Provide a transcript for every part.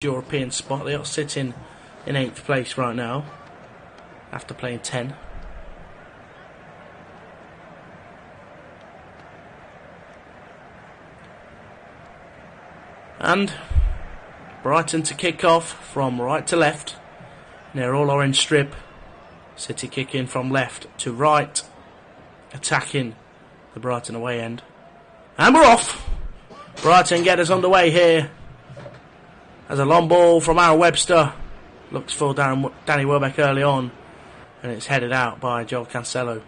European spot. They are sitting in 8th place right now after playing 10. And Brighton to kick off from right to left. Near all orange strip. City kicking from left to right, attacking the Brighton away end. And we're off! Brighton get us underway here. As a long ball from Aaron Webster. Looks for Danny Welbeck early on. And it's headed out by Joel Cancelo.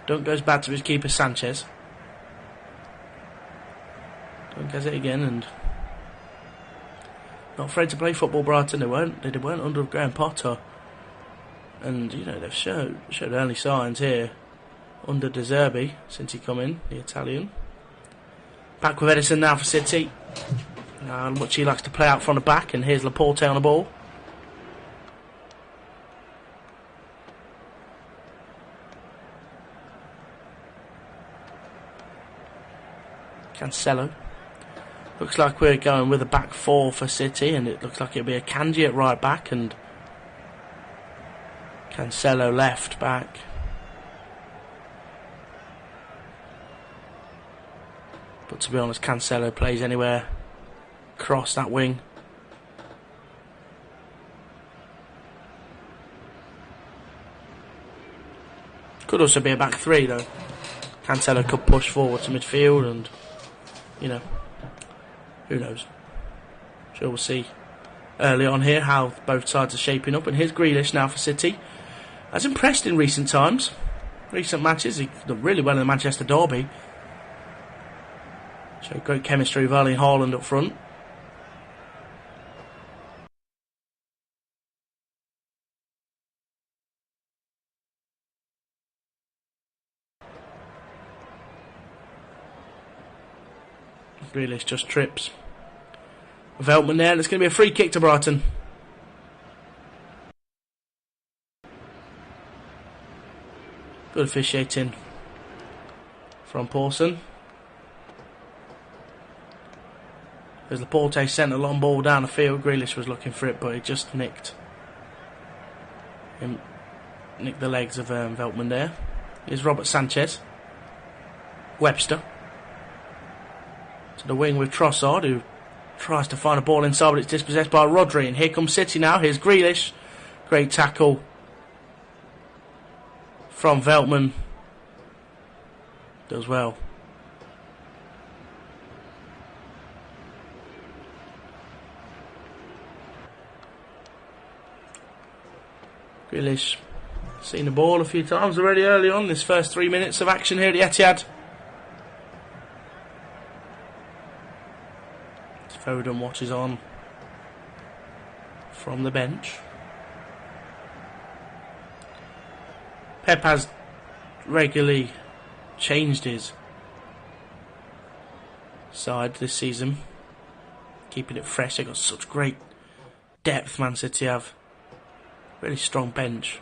Dunk goes back to his keeper Sanchez. Dunk gets it again and not afraid to play football. Brighton, they weren't under Graham Potter. And, you know, they've showed early signs here under De Zerbi since he come in, the Italian. Back with Edison now for City. Much he likes to play out from the back, and here's Laporte on the ball. Cancelo. Looks like we're going with a back four for City, and it looks like it'll be a Kanji at right back, and Cancelo left back. But to be honest, Cancelo plays anywhere across that wing. Could also be a back three though. Cancelo could push forward to midfield, and you know, who knows. Sure, we'll see early on here how both sides are shaping up. And here's Grealish now for City. Has impressed in recent times. Recent matches, he done really well in the Manchester derby. Showed great chemistry with Erling Haaland up front. Grealish just trips. Veltman there, and it's going to be a free kick to Brighton. Good officiating from Pawson. As Laporte sent a long ball down the field, Grealish was looking for it, but he just nicked the legs of Veltman there. Here's Robert Sanchez. Webster. To the wing with Trossard, who tries to find a ball inside, but it's dispossessed by Rodri. And here comes City now. Here's Grealish. Great tackle from Veltman. Does well. Grealish seen the ball a few times already early on this first 3 minutes of action here at the Etihad. Foden watches on from the bench. Pep has regularly changed his side this season, keeping it fresh. They've got such great depth, Man City have. Really strong bench.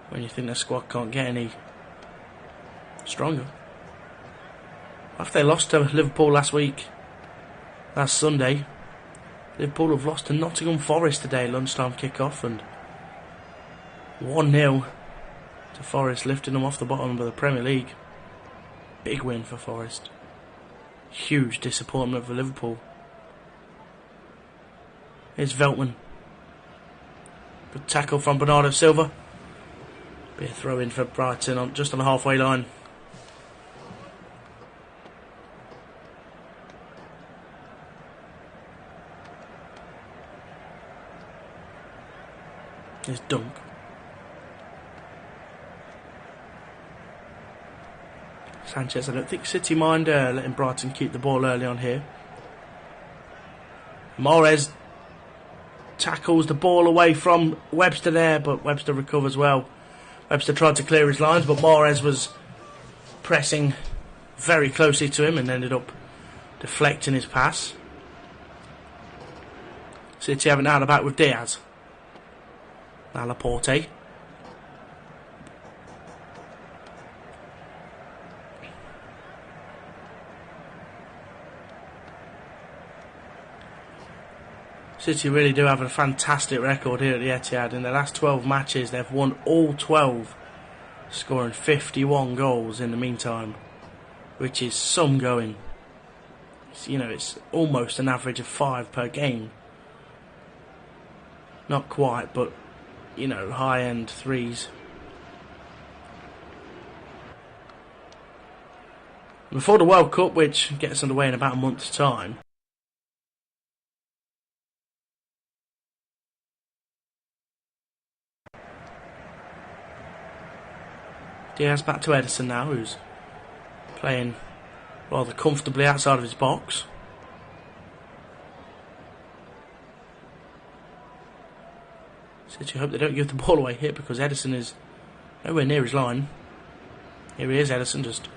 When you think their squad can't get any stronger. After they lost to Liverpool last Sunday, Liverpool have lost to Nottingham Forest today, lunchtime kick-off, and 1-0 to Forest, lifting them off the bottom of the Premier League. Big win for Forest. Huge disappointment for Liverpool. Here's Veltman. Good tackle from Bernardo Silva. Be a throw in for Brighton just on the halfway line. Here's Dunk. Sanchez, I don't think City mind letting Brighton keep the ball early on here. Mahrez tackles the ball away from Webster there, but Webster recovers well. Webster tried to clear his lines, but Mahrez was pressing very closely to him and ended up deflecting his pass. City having it out the back with Diaz. Now Laporte. City really do have a fantastic record here at the Etihad. In their last 12 matches, they've won all 12, scoring 51 goals in the meantime, which is some going. It's almost an average of 5 per game. Not quite, but, high-end threes. Before the World Cup, which gets underway in about a month's time, Diaz back to Ederson now, who's playing rather comfortably outside of his box. City hope they don't give the ball away here because Ederson is nowhere near his line. Here he is, Ederson, just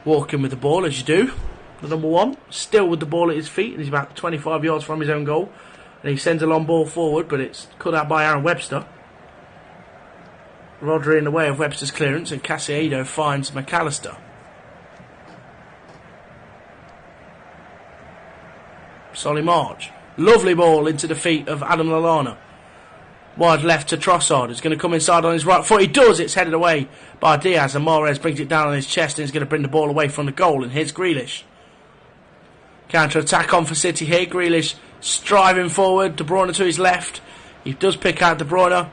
walking with the ball as you do. The number one, still with the ball at his feet, and he's about 25 yards from his own goal. And he sends a long ball forward, but it's cut out by Aaron Webster. Rodri in the way of Webster's clearance, and Caicedo finds McAllister. Solly March. Lovely ball into the feet of Adam Lallana. Wide left to Trossard, who's going to come inside on his right foot. He does, it's headed away by Diaz, and Mahrez brings it down on his chest and is going to bring the ball away from the goal, and here's Grealish. Counter-attack on for City here. Grealish striving forward, De Bruyne to his left. He does pick out De Bruyne,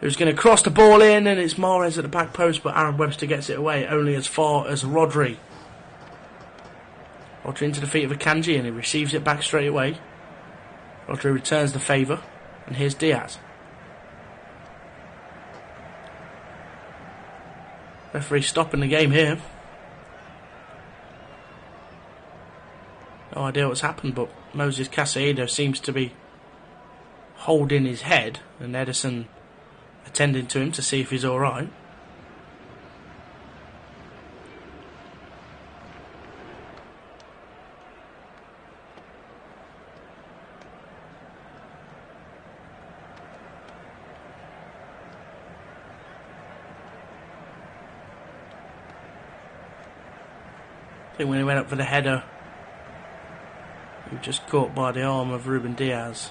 who's going to cross the ball in, and it's Mahrez at the back post, but Aaron Webster gets it away only as far as Rodri. Rodri into the feet of Akanji, and he receives it back straight away. Rodri returns the favour, and here's Diaz. Referee stopping the game here. No idea what's happened, but Moses Caicedo seems to be holding his head, and Ederson attending to him to see if he's alright. I think when he went up for the header, he was just caught by the arm of Ruben Diaz.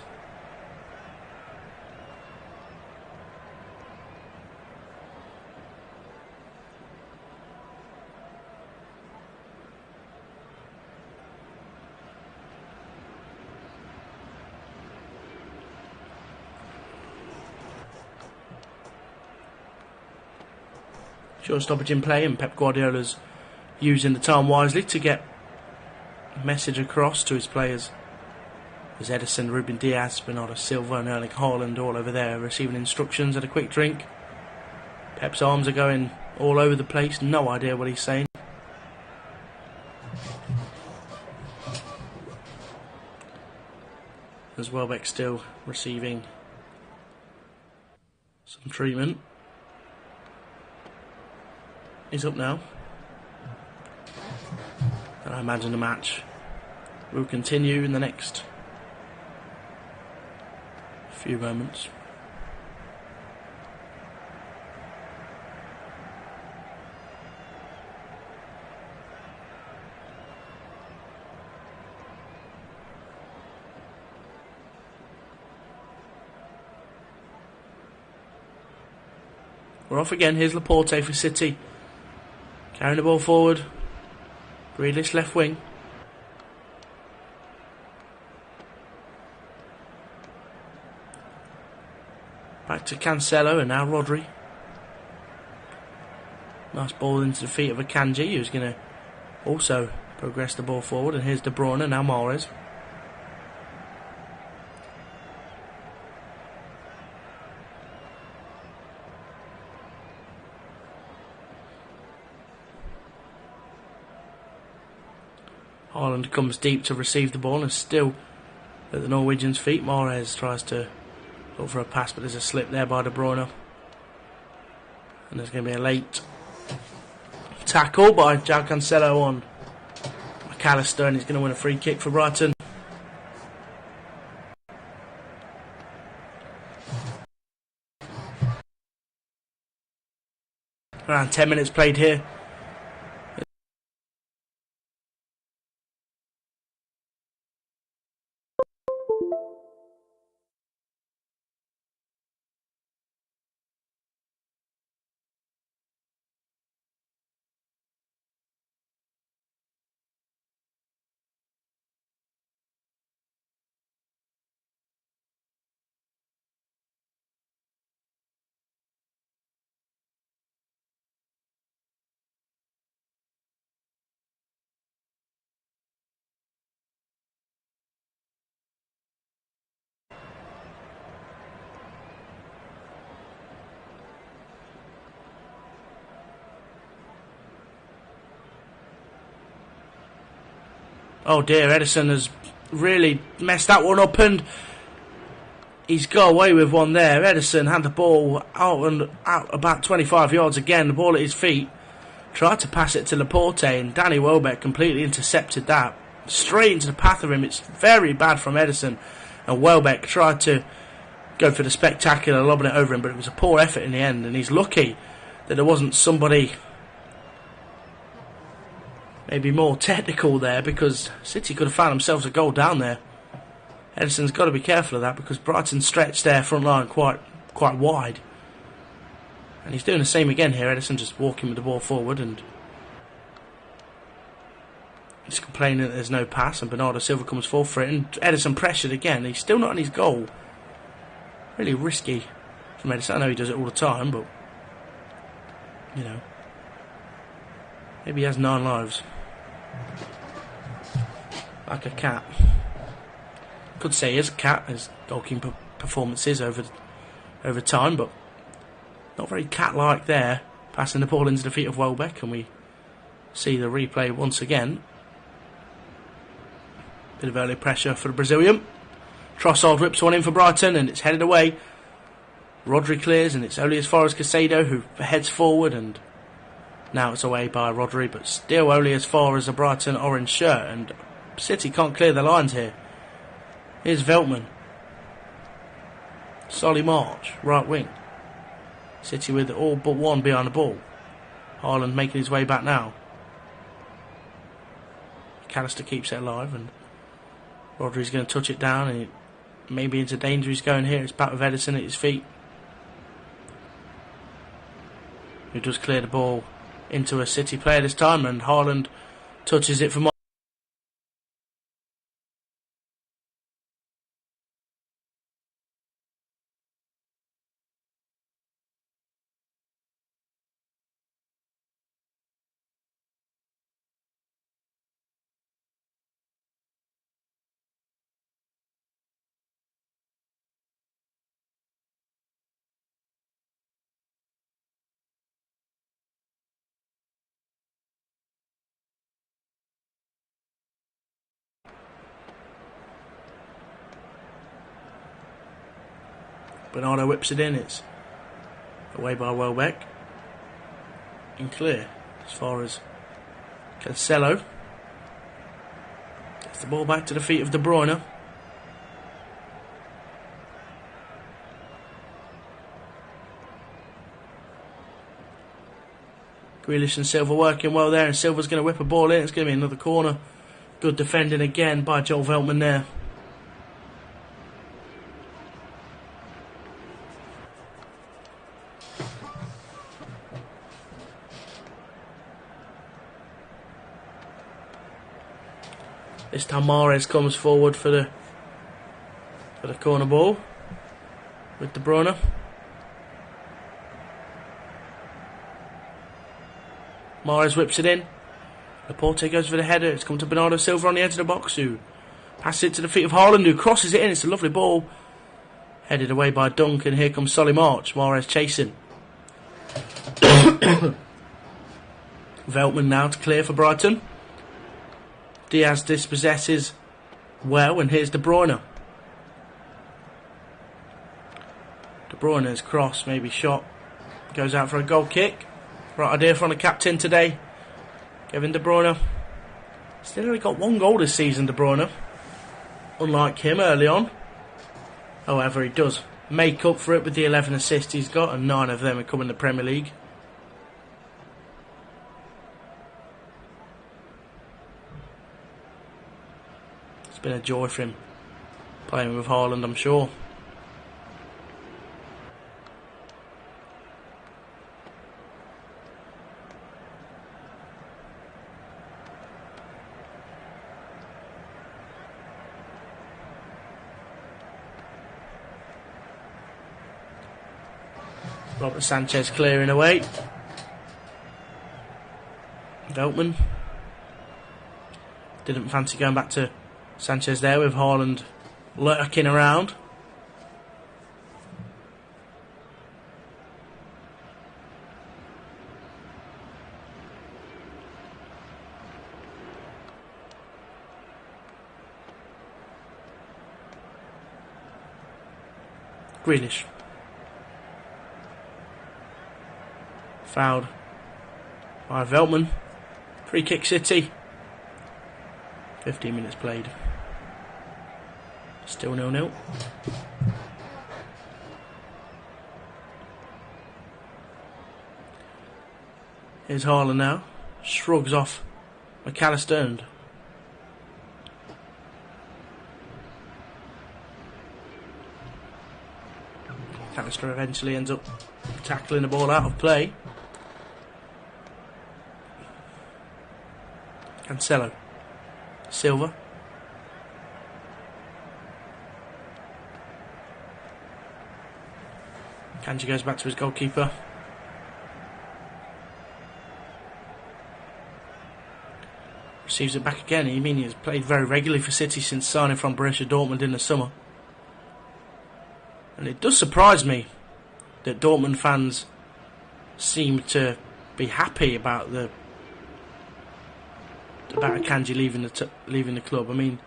Short stoppage in play, and Pep Guardiola's using the time wisely to get a message across to his players. There's Ederson, Ruben Diaz, Bernardo Silva and Erling Haaland all over there receiving instructions at a quick drink. Pep's arms are going all over the place, no idea what he's saying. As Welbeck still receiving some treatment. He's up now. And I imagine the match will continue in the next few moments. We're off again. Here's Laporte for City. Carrying the ball forward. Grealish left wing. Back to Cancelo and now Rodri. Nice ball into the feet of Akanji, who's going to also progress the ball forward. And here's De Bruyne, now Mahrez. Haaland comes deep to receive the ball and still at the Norwegians' feet. Mahrez tries to look for a pass, but there's a slip there by De Bruyne. And there's going to be a late tackle by João Cancelo on McAllister, and he's going to win a free kick for Brighton. Around 10 minutes played here. Oh dear, Edison has really messed that one up, and he's got away with one there. Edison had the ball out about 25 yards again, the ball at his feet. Tried to pass it to Laporte, and Danny Welbeck completely intercepted that. Straight into the path of him. It's very bad from Edison. And Welbeck tried to go for the spectacular, lobbing it over him, but it was a poor effort in the end, and he's lucky that there wasn't somebody maybe more technical there, because City could have found themselves a goal down there. Edison's got to be careful of that, because Brighton stretched their front line quite wide. And he's doing the same again here. Edison just walking with the ball forward, and he's complaining that there's no pass, and Bernardo Silva comes forward for it, and Edison pressured again. He's still not on his goal. Really risky from Edison. I know he does it all the time, but you know, maybe he has 9 lives. Like a cat. Could say he is a cat, his goalkeeper performances over time, but not very cat-like there. Passing the ball into the feet of Welbeck, and we see the replay once again. Bit of early pressure for the Brazilian. Trossard whips one in for Brighton, and it's headed away. Rodri clears, and it's only as far as Caicedo, who heads forward, and now it's away by Rodri, but still only as far as the Brighton orange shirt, and City can't clear the lines here. Here's Veltman. Solly March, right wing. City with all but one behind the ball. Haaland making his way back now. McAllister keeps it alive, and Rodri's going to touch it down, and maybe into danger. He's going here. It's back with Edison at his feet, who does clear the ball into a City player this time, and Haaland touches it for March. Bernardo whips it in. It's away by Welbeck. And clear as far as Cancelo. Gets the ball back to the feet of De Bruyne. Grealish and Silva working well there, and Silva's going to whip a ball in. It's going to be another corner. Good defending again by Joel Veltman there. This time Mahrez comes forward for the corner ball with De Bruyne. Mahrez whips it in. Laporte goes for the header. It's come to Bernardo Silva on the edge of the box, who passes it to the feet of Haaland, who crosses it in. It's a lovely ball. Headed away by Dunk, and here comes Solly March. Mahrez chasing. Veltman now to clear for Brighton. Diaz dispossesses well, and here's De Bruyne. De Bruyne's cross, maybe shot, goes out for a goal kick. Right idea from the captain today, Kevin De Bruyne. Still only got 1 goal this season, De Bruyne, unlike him early on. However, he does make up for it with the 11 assists he's got, and 9 of them have come in the Premier League. Been a joy for him playing with Haaland, I'm sure. Robert Sanchez clearing away. Veltman didn't fancy going back to Sanchez there, with Haaland lurking around. Grealish. Fouled by Veltman. Free kick City. 15 minutes played. Still 0-0. Here's Haaland now. Shrugs off McAllister and McAllister eventually ends up tackling the ball out of play. Cancelo. Silva. Kanji goes back to his goalkeeper. Receives it back again. I mean, he has played very regularly for City since signing from Borussia Dortmund in the summer. And it does surprise me that Dortmund fans seem to be happy about Akanji leaving the club. I mean,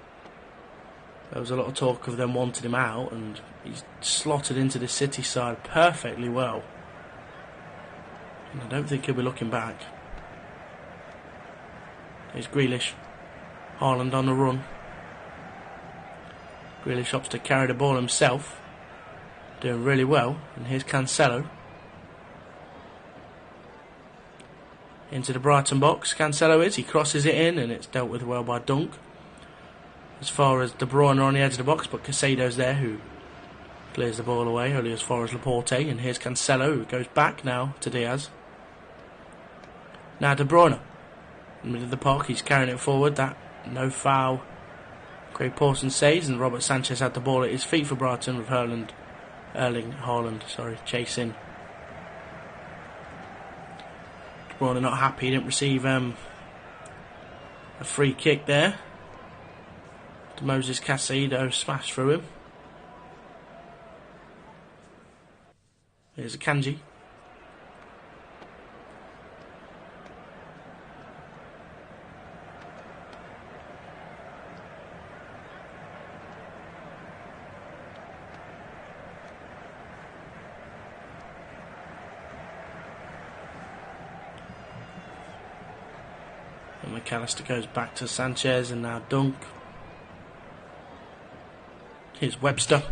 there was a lot of talk of them wanting him out, and he's slotted into the City side perfectly well. And I don't think he'll be looking back. Here's Grealish. Haaland on the run. Grealish opts to carry the ball himself. Doing really well. And here's Cancelo. Into the Brighton box. Cancelo is. He crosses it in and it's dealt with well by Dunk. As far as De Bruyne on the edge of the box, but Casado's there who clears the ball away only as far as Laporte. And here's Cancelo who goes back now to Diaz. Now De Bruyne. In the middle of the park, he's carrying it forward. That no foul. Craig Pawson saves, and Robert Sanchez had the ball at his feet for Brighton with Erling Haaland, chasing. De Bruyne not happy, he didn't receive a free kick there. Moses Caicedo smashed through him. Here's Akanji. And McAllister goes back to Sanchez and now Dunk. Here's Webster.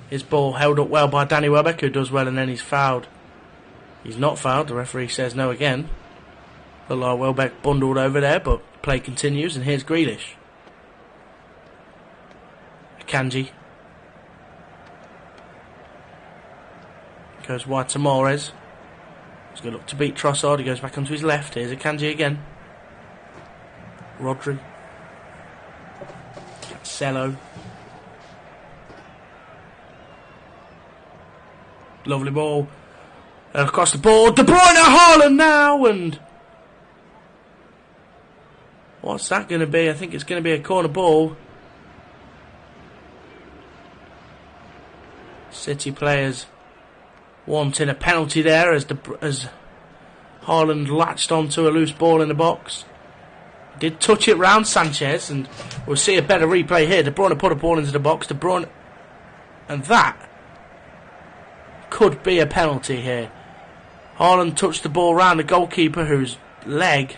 His ball held up well by Danny Welbeck, who does well, and then he's fouled. He's not fouled. The referee says no again. Looked like Welbeck bundled over there, but play continues, and here's Grealish. Akanji. Goes wide to Mahrez. He's going to look to beat Trossard. He goes back onto his left. Here's Akanji again. Rodri. Cancelo. Lovely ball. Across the board. De Bruyne, Haaland now, and what's that going to be? I think it's going to be a corner ball. City players wanting a penalty there as Haaland latched onto a loose ball in the box. Did touch it round Sanchez, and we'll see a better replay here. De Bruyne put a ball into the box. De Bruyne, and that could be a penalty here. Haaland touched the ball round the goalkeeper, whose leg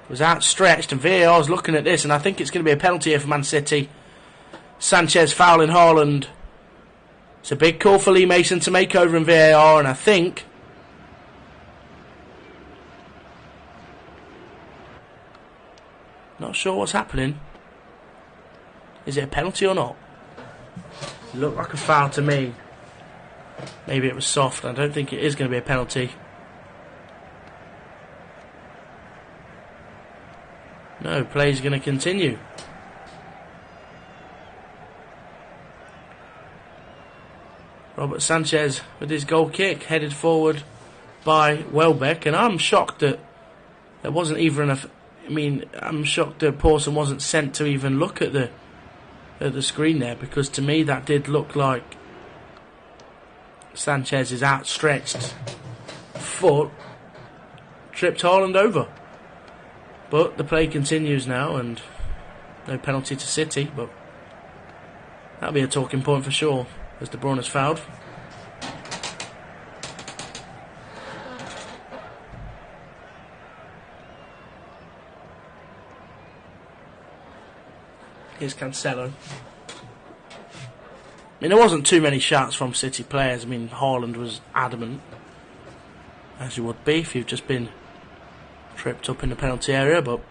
was outstretched, and VAR is looking at this, and I think it's going to be a penalty here for Man City. Sanchez fouling Haaland. It's a big call for Lee Mason to make over in VAR, and I think not sure what's happening. Is it a penalty or not? It looked like a foul to me. Maybe it was soft. I don't think it is going to be a penalty. No, play's going to continue. Robert Sanchez with his goal kick, headed forward by Welbeck, and I'm shocked that there wasn't even I'm shocked that Pawson wasn't sent to even look at the screen there, because to me that did look like Sanchez's outstretched foot tripped Haaland over. But the play continues now, and no penalty to City, but That'll be a talking point for sure, as De Bruyne's fouled. Here's Cancelo. I mean, there wasn't too many shots from City players. I mean, Haaland was adamant, as you would be if you've just been tripped up in the penalty area, but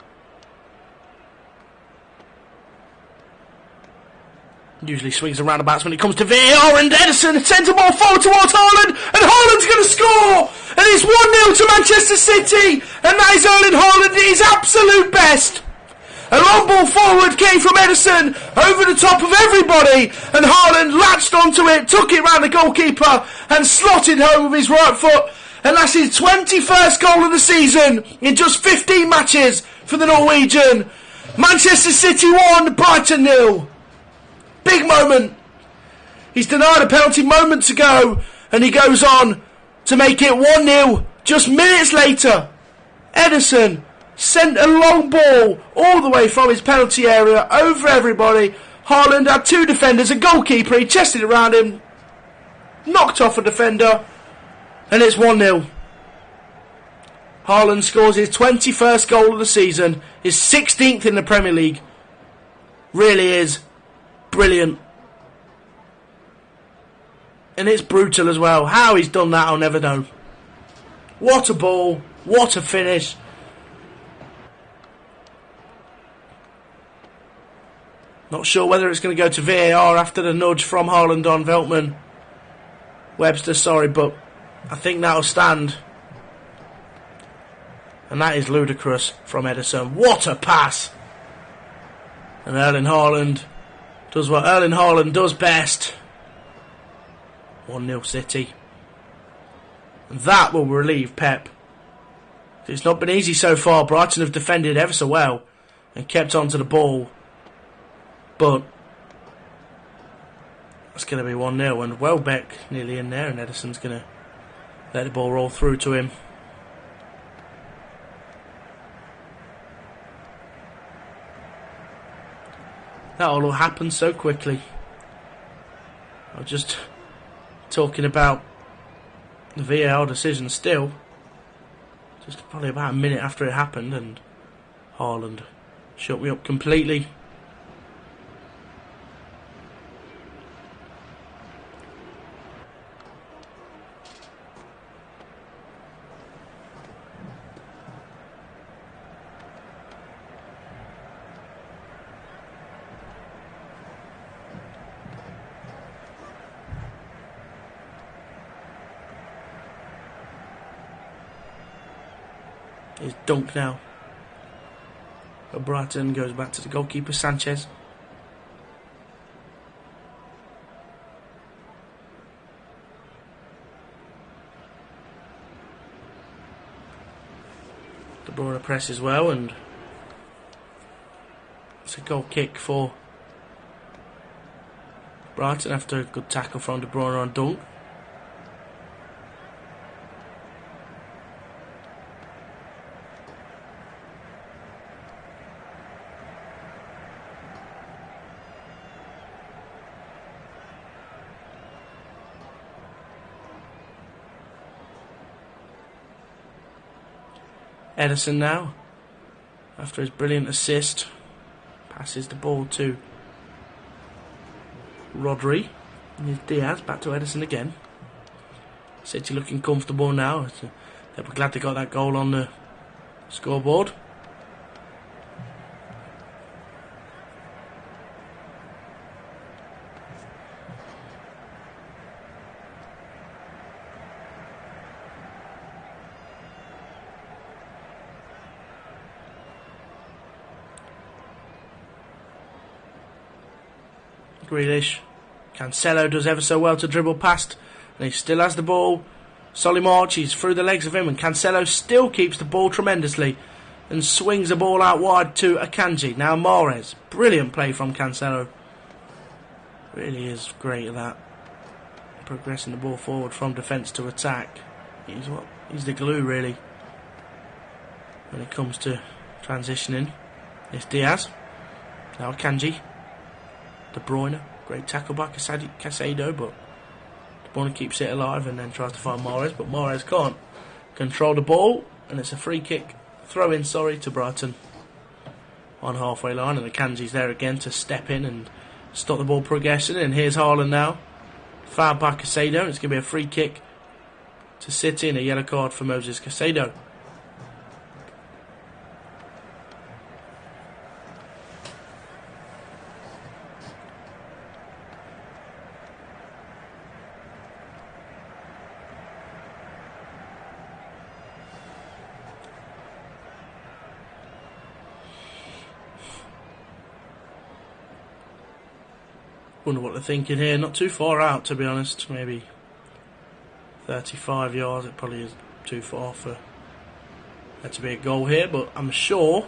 usually swings around about when it comes to VAR, and Ederson sends the ball forward towards Haaland, and Haaland's going to score! And it's 1-0 to Manchester City, and that is Erling Haaland at his absolute best. A long ball forward came from Ederson over the top of everybody, and Haaland latched onto it, took it round the goalkeeper and slotted home with his right foot, and that's his 21st goal of the season in just 15 matches for the Norwegian. Manchester City 1, Brighton 0. Big moment. He's denied a penalty moments ago, and he goes on to make it 1-0 just minutes later. Ederson sent a long ball all the way from his penalty area over everybody. Haaland had two defenders, a goalkeeper. He chested it around him, knocked off a defender, and it's 1-0. Haaland scores his 21st goal of the season, his 16th in the Premier League. Really is brilliant. And it's brutal as well. How he's done that, I'll never know. What a ball, what a finish. Not sure whether it's going to go to VAR after the nudge from Haaland on Veltman. Webster, sorry, but I think that'll stand. And that is ludicrous from Ederson. What a pass! And Erling Haaland does what Erling Haaland does best. 1-0 City. And that will relieve Pep. It's not been easy so far. Brighton have defended ever so well and kept on to the ball. But it's going to be 1-0, and Welbeck nearly in there, and Ederson's going to let the ball roll through to him. That all happened so quickly. I was just talking about the VAR decision still. Just probably about a minute after it happened, and Haaland shut me up completely. His dunk now. But Brighton goes back to the goalkeeper, Sanchez. De Bruyne presses well, and it's a goal kick for Brighton after a good tackle from De Bruyne on dunk. Ederson now, after his brilliant assist, passes the ball to Rodri. And here's Diaz, back to Ederson again. City looking comfortable now. They'll be glad they got that goal on the scoreboard. Grealish. Cancelo does ever so well to dribble past, and he still has the ball. Solly March, he's through the legs of him, and Cancelo still keeps the ball tremendously and swings the ball out wide to Akanji. Now Mahrez. Brilliant play from Cancelo. Really is great at that. Progressing the ball forward from defence to attack. He's the glue, really, when it comes to transitioning. It's Diaz. Now Akanji. De Bruyne, Great tackle by Casado, but De Bruyne keeps it alive and then tries to find Mahrez, but Mahrez can't control the ball, and it's a free kick, throw-in, to Brighton on halfway line, and the Kanji's there again to step in and stop the ball progression. And here's Haaland now, fouled by Casado, and it's going to be a free kick to City and a yellow card for Moses Casado. Wonder what they're thinking here. Not too far out, to be honest. Maybe 35 yards. It probably is too far for there to be a goal here, but I'm sure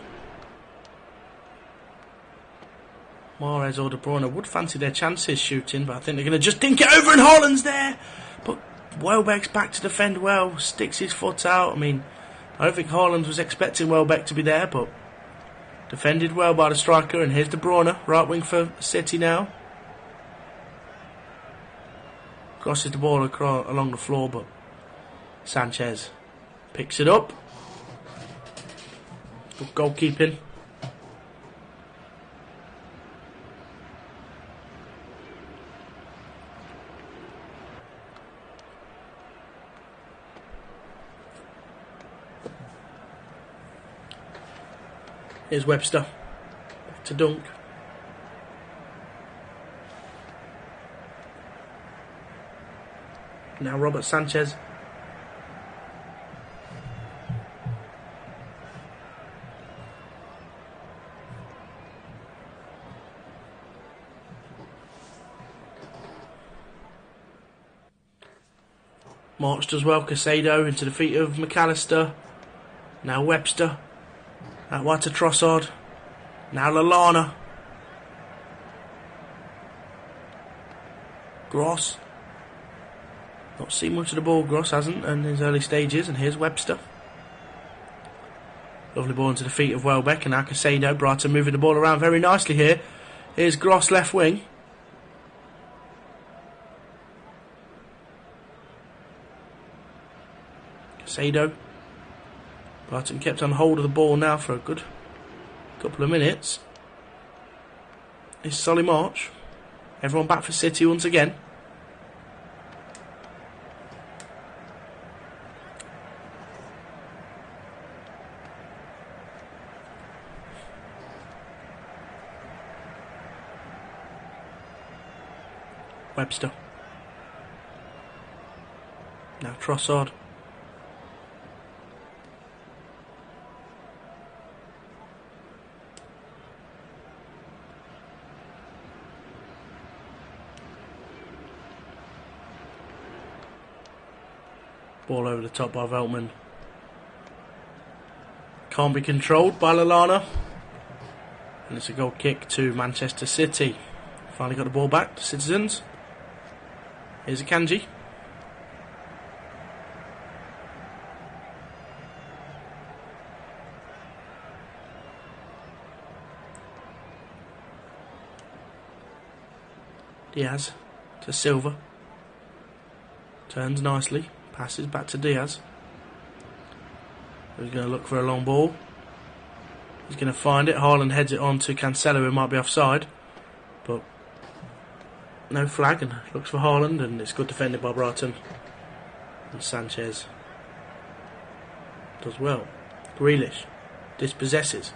Mahrez or De Bruyne would fancy their chances shooting, but I think they're going to just dink it over, and Haaland's there. But Welbeck's back to defend well, sticks his foot out. I mean, I don't think Haaland was expecting Welbeck to be there, but defended well by the striker. And here's De Bruyne, right wing for City now. Crosses the ball along the floor, but Sanchez picks it up. Good goalkeeping. Here's Webster. Back to Dunk. Now Robert Sanchez. Marched as well, Casado into the feet of McAllister. Now Webster. Out wide to Trossard. Now Lallana. Gross. Not seen much of the ball, Gross hasn't, in his early stages. And here's Webster. Lovely ball into the feet of Welbeck, and now Casado. Brighton moving the ball around very nicely here. Here's Gross left wing. Casado. Brighton kept on hold of the ball now for a good couple of minutes. It's Solly March. Everyone back for City once again. Webster. Now Trossard. Ball over the top by Veltman. Can't be controlled by Lallana. And it's a goal kick to Manchester City. Finally got the ball back to Citizens. Here's Akanji. Diaz to Silva. Turns nicely. Passes back to Diaz. He's going to look for a long ball. He's going to find it. Haaland heads it on to Cancelo, who might be offside. But no flag, and looks for Haaland, and it's good defended by Brighton. And Sanchez does well. Grealish dispossesses.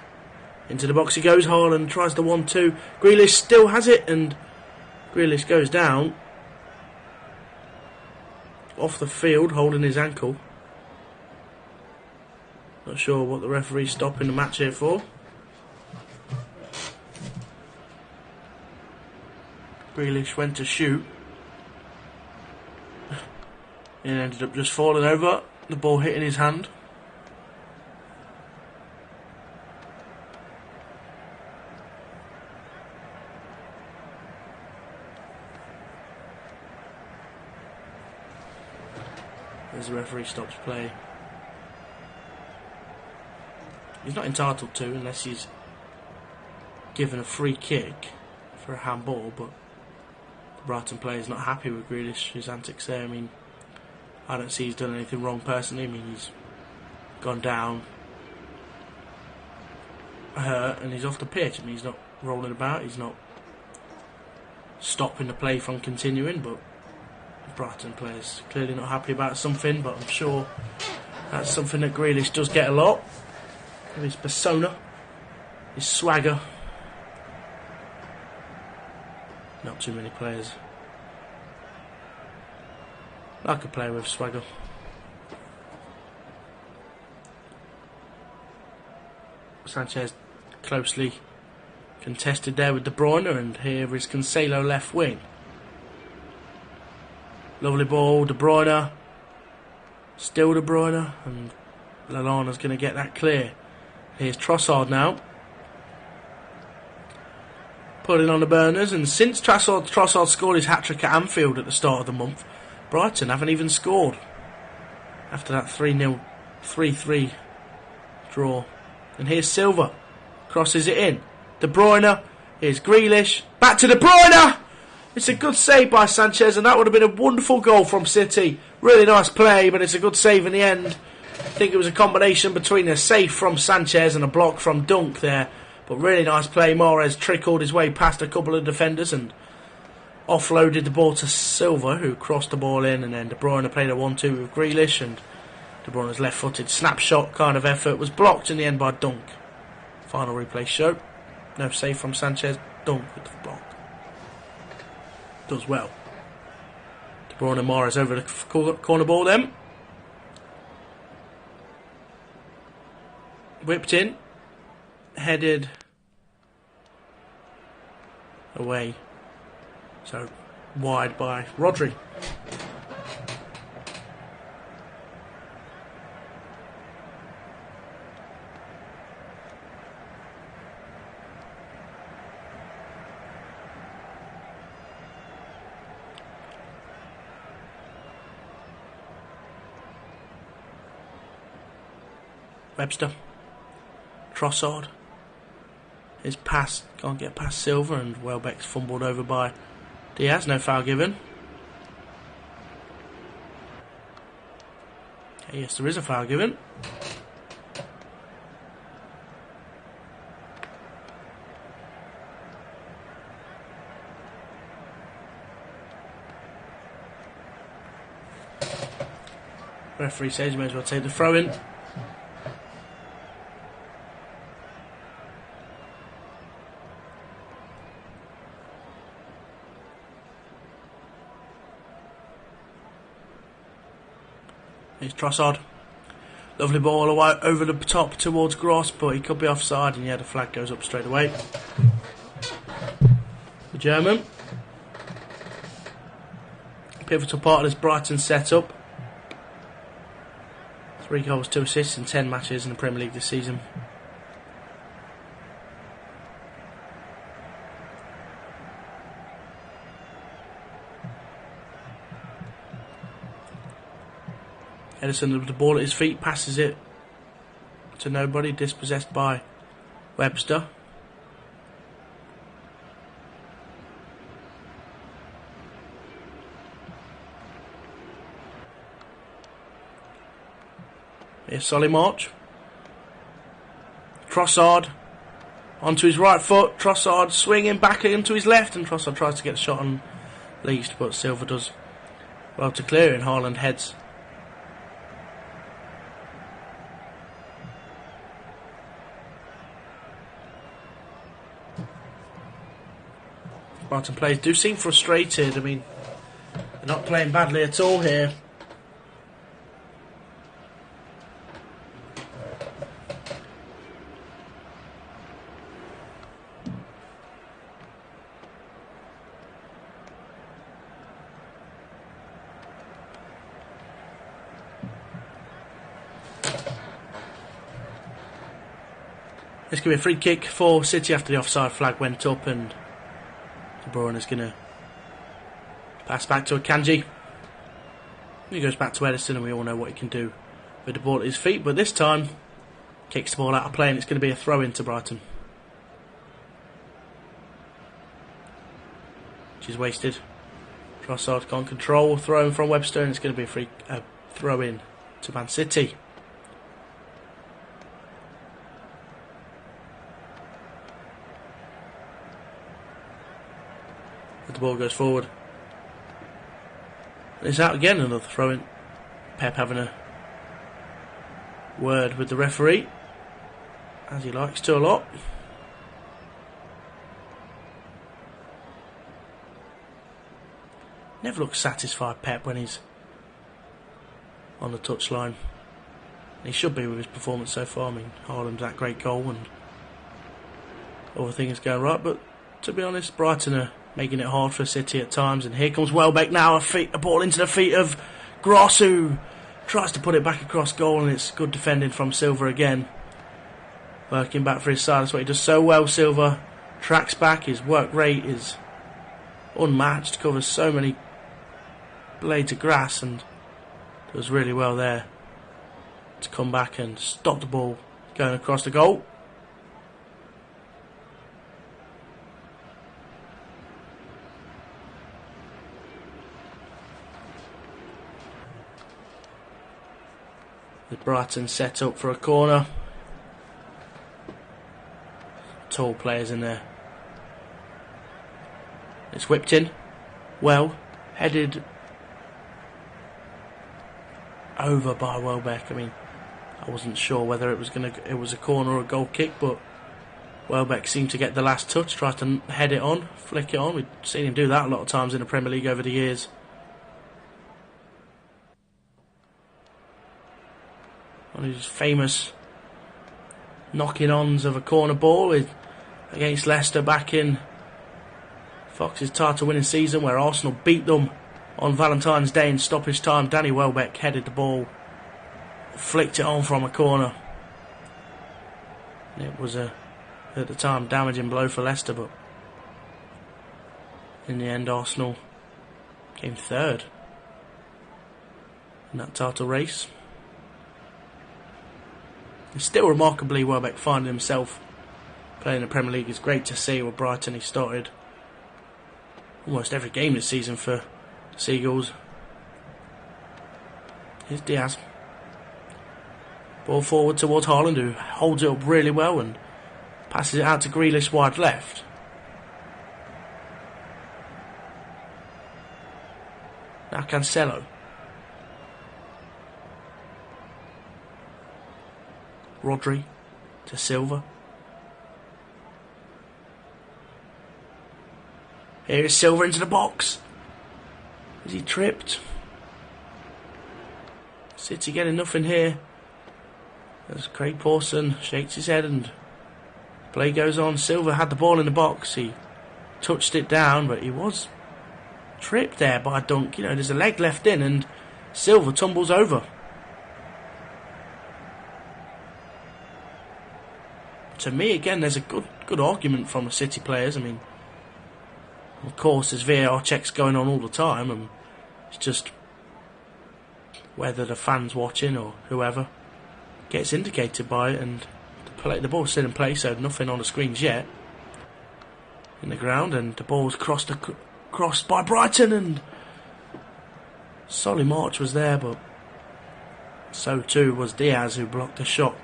Into the box he goes. Haaland tries the 1-2. Grealish still has it, and Grealish goes down. Off the field, holding his ankle. Not sure what the referee's stopping the match here for. Grealish went to shoot. And ended up just falling over. The ball hitting his hand. As the referee stops play. He's not entitled to unless he's given a free kick for a handball, but Brighton player's not happy with Grealish, his antics there. I mean, I don't see he's done anything wrong personally. I mean, he's gone down hurt and he's off the pitch. I mean, he's not rolling about, he's not stopping the play from continuing, but Brighton players clearly not happy about something, but I'm sure that's something that Grealish does get a lot. His persona, his swagger. Not too many players I could play with swagger. Sanchez closely contested there with De Bruyne, and here is Cancelo left wing. Lovely ball, De Bruyne. Still De Bruyne, and Lallana's going to get that clear. Here's Trossard now. Putting on the burners, and since Trossard scored his hat-trick at Anfield at the start of the month, Brighton haven't even scored after that 3-0, 3-3 draw. And here's Silva, crosses it in. De Bruyne, here's Grealish, back to De Bruyne! It's a good save by Sanchez, and that would have been a wonderful goal from City. Really nice play, but it's a good save in the end. I think it was a combination between a save from Sanchez and a block from Dunk there. But really nice play. Mahrez trickled his way past a couple of defenders and offloaded the ball to Silva, who crossed the ball in, and then De Bruyne played a 1-2 with Grealish, and De Bruyne's left-footed snapshot kind of effort was blocked in the end by Dunk. Final replay show. No save from Sanchez. Dunk with the block. Does well. De Bruyne and Mahrez over the corner ball then. Whipped in. Headed away, so wide by Rodri. Webster, Trossard. His pass can't get past Silva, and Welbeck's fumbled over by Diaz. No foul given. Okay, yes, there is a foul given. Referee says you may as well take the throw in. Here's Trossard. Lovely ball over the top towards Gross, but he could be offside, and yeah, the flag goes up straight away. The German. Pivotal part of this Brighton setup. 3 goals, 2 assists in 10 matches in the Premier League this season. Edison with the ball at his feet, passes it to nobody, dispossessed by Webster. Here's Solly March. Trossard onto his right foot. Trossard swinging back into his left, and Trossard tries to get the shot on least, but Silva does well to clear it, and Haaland heads. Brighton players do seem frustrated. I mean, they're not playing badly at all here. This could be a free kick for City after the offside flag went up, and De Bruyne is going to pass back to Akanji. He goes back to Edison, and we all know what he can do with the ball at his feet, but this time kicks the ball out of play, and it's going to be a throw in to Brighton, which is wasted. Trossard can't control, throw in from Webster, and it's going to be a free throw in to Man City. The ball goes forward. It's out again, another throw in. Pep having a word with the referee, as he likes to a lot. Never looks satisfied, Pep, when he's on the touchline. He should be with his performance so far. I mean, Haaland's that great goal and other things going right, but to be honest, Brighton are making it hard for City at times. And here comes Welbeck now, a ball into the feet of Gross, who tries to put it back across goal, and it's good defending from Silva again. Working back for his side, that's what he does so well. Silva tracks back, his work rate is unmatched, covers so many blades of grass, and does really well there to come back and stop the ball going across the goal. The Brighton set up for a corner. Tall players in there. It's whipped in. Well, headed over by Welbeck. I mean, I wasn't sure whether it was a corner or a goal kick, but Welbeck seemed to get the last touch, tried to head it on, flick it on. We've seen him do that a lot of times in the Premier League over the years. One of his famous knocking-ons of a corner ball against Leicester back in Fox's title-winning season, where Arsenal beat them on Valentine's Day in stoppage time. Danny Welbeck headed the ball, flicked it on from a corner. It was at the time, damaging blow for Leicester, but in the end, Arsenal came third in that title race. And still remarkably, Welbeck finding himself playing in the Premier League is great to see. With Brighton, he started almost every game this season for the Seagulls. Here's Diaz. Ball forward towards Haaland, who holds it up really well and passes it out to Grealish wide left. Now Cancelo. Rodri to Silva. Here is Silva into the box. Is he tripped? City getting nothing here. As Craig Pawson shakes his head and play goes on. Silva had the ball in the box. He touched it down, but he was tripped there by Dunk. You know, there's a leg left in and Silva tumbles over. To me, again, there's a good argument from the City players. I mean, of course, there's VAR checks going on all the time, and it's just whether the fans watching or whoever gets indicated by it, and the ball's still in play, so nothing on the screens yet in the ground, and the ball's crossed by Brighton, and Solly March was there, but so too was Diaz, who blocked the shot.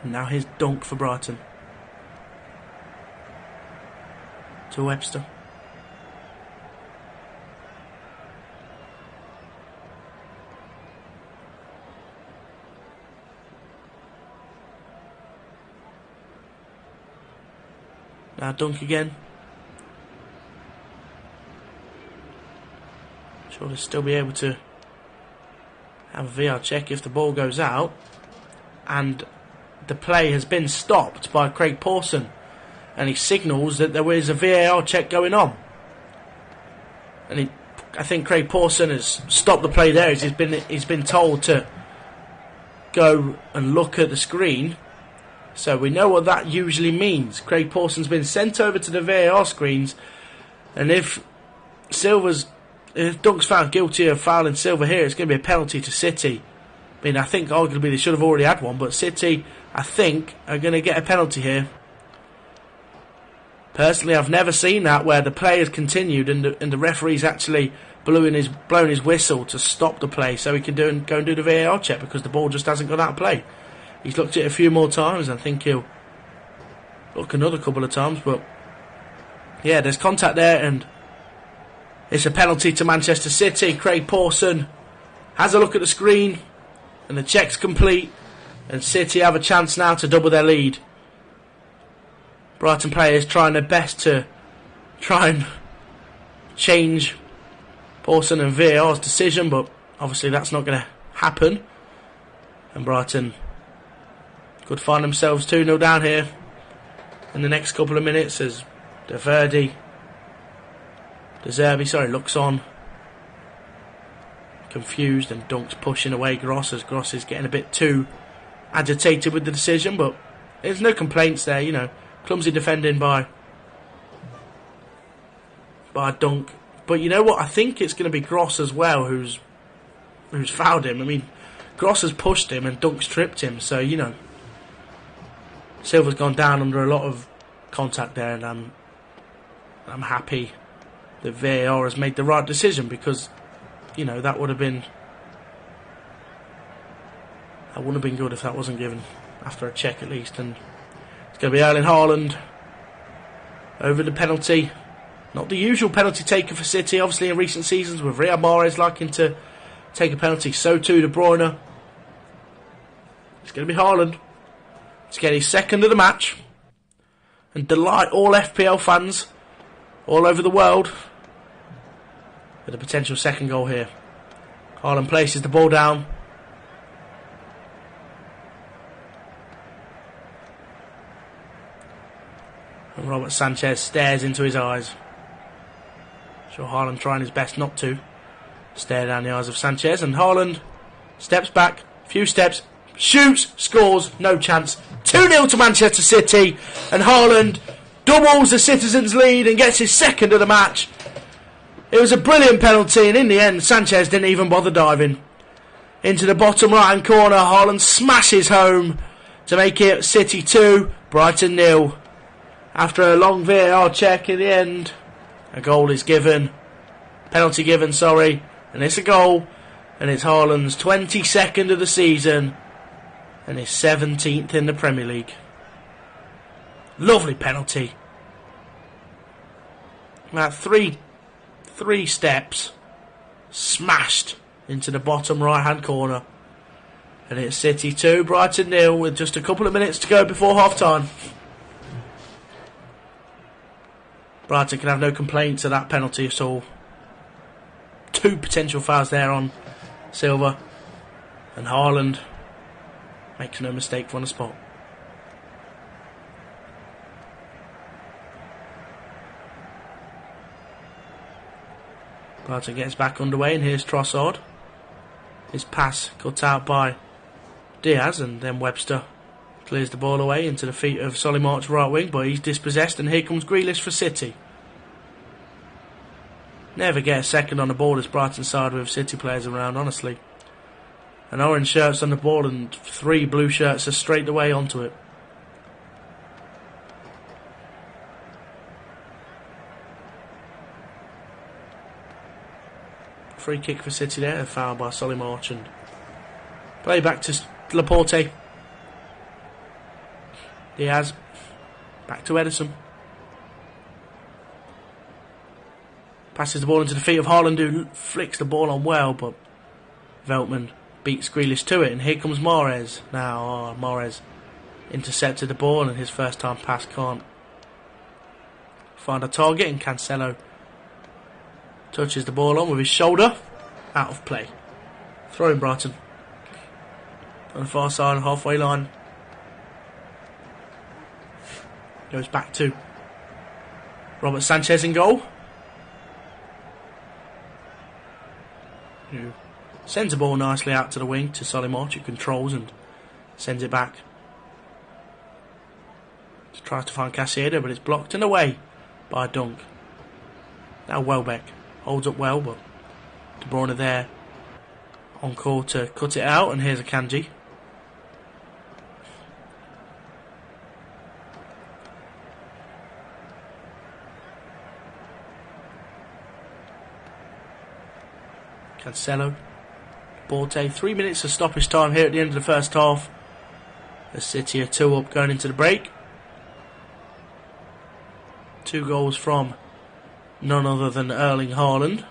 And now here's Dunk for Brighton. To Webster. Now Dunk again. Sure, they'll still be able to have a VR check if the ball goes out. And the play has been stopped by Craig Pawson, and he signals that there is a VAR check going on. And I think Craig Pawson has stopped the play there. He's been told to go and look at the screen, so we know what that usually means. Craig Pawson's been sent over to the VAR screens, and if Dunk's found guilty of fouling Silva here, it's going to be a penalty to City. I mean, I think arguably they should have already had one, but City, I think, are going to get a penalty here. Personally, I've never seen that where the play has continued and the referee's actually blown his whistle to stop the play so he can go and do the VAR check because the ball just hasn't gone out of play. He's looked at it a few more times. I think he'll look another couple of times, but yeah, there's contact there and it's a penalty to Manchester City. Craig Pawson has a look at the screen and the check's complete and City have a chance now to double their lead. Brighton players trying their best to try and change Pawson and VAR's decision, but obviously that's not going to happen. And Brighton could find themselves 2-0 down here in the next couple of minutes as De Zerbi looks on, confused, and Dunk's pushing away Gross as Gross is getting a bit too agitated with the decision, but there's no complaints there, you know. Clumsy defending by Dunk. But you know what? I think it's going to be Gross as well who's fouled him. I mean, Gross has pushed him and Dunk's tripped him. So, you know, Silva's gone down under a lot of contact there, and I'm happy that VAR has made the right decision because, you know, that wouldn't have been good if that wasn't given after a check at least. And it's going to be Erling Haaland over the penalty. Not the usual penalty taker for City, obviously, in recent seasons, with Riyad Mahrez liking to take a penalty. So too De Bruyne. It's going to be Haaland to get his second of the match and delight all FPL fans all over the world with a potential second goal here. Haaland places the ball down. And Robert Sanchez stares into his eyes. Sure, Haaland trying his best not to stare down the eyes of Sanchez, and Haaland steps back, few steps, shoots, scores, no chance. 2-0 to Manchester City, and Haaland doubles the Citizens' lead and gets his second of the match. It was a brilliant penalty, and in the end, Sanchez didn't even bother diving. Into the bottom right-hand corner, Haaland smashes home to make it City 2, Brighton 0. After a long VAR check in the end, a goal is given. Penalty given, sorry. And it's a goal. And it's Haaland's 22nd of the season. And his 17th in the Premier League. Lovely penalty. About three steps. Smashed into the bottom right hand corner. And it's City 2, Brighton 0 with just a couple of minutes to go before half time. Brighton can have no complaints of that penalty at all. 2 potential fouls there on Silva. And Haaland makes no mistake on the spot. Brighton gets back underway, and here's Trossard. His pass cut out by Diaz, and then Webster clears the ball away into the feet of Solly March's right wing, but he's dispossessed, and here comes Grealish for City. Never get a second on the ball this Brighton side with City players around, honestly. An orange shirt's on the ball and 3 blue shirts are straight away onto it. Free kick for City there, a foul by Solly March, and play back to Laporte. Diaz, back to Ederson. Passes the ball into the feet of Haaland, who flicks the ball on well, but Veltman beats Grealish to it, and here comes Mahrez. Now, Mahrez intercepted the ball, and his first time pass can't find a target, and Cancelo touches the ball on with his shoulder, out of play. Throw in Brighton on the far side, halfway line. Goes back to Robert Sanchez in goal, who sends the ball nicely out to the wing to Solly March, who controls and sends it back. Just tries to find Caicedo, but it's blocked and away by Dunk. Now Welbeck holds up well, but De Bruyne there on call to cut it out, and here's a Kanji. Cancelo. Borte. 3 minutes of stoppage time here at the end of the first half. The City are 2 up going into the break. 2 goals from none other than Erling Haaland.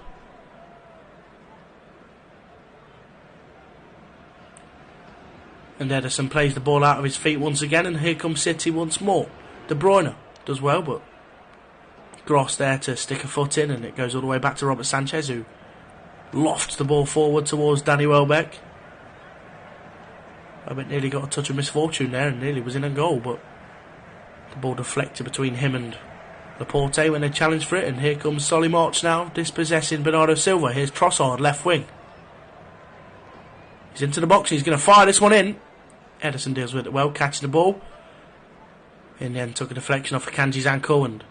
And Ederson plays the ball out of his feet once again, and here comes City once more. De Bruyne does well, but Gross there to stick a foot in, and it goes all the way back to Robert Sanchez, who lofts the ball forward towards Danny Welbeck. Welbeck nearly got a touch of misfortune there and nearly was in a goal, but the ball deflected between him and Laporte when they challenged for it, and here comes Solly March now, dispossessing Bernardo Silva. Here's Trossard, left wing. He's into the box, he's going to fire this one in. Ederson deals with it well, catching the ball. In the end, took a deflection off Akanji's ankle and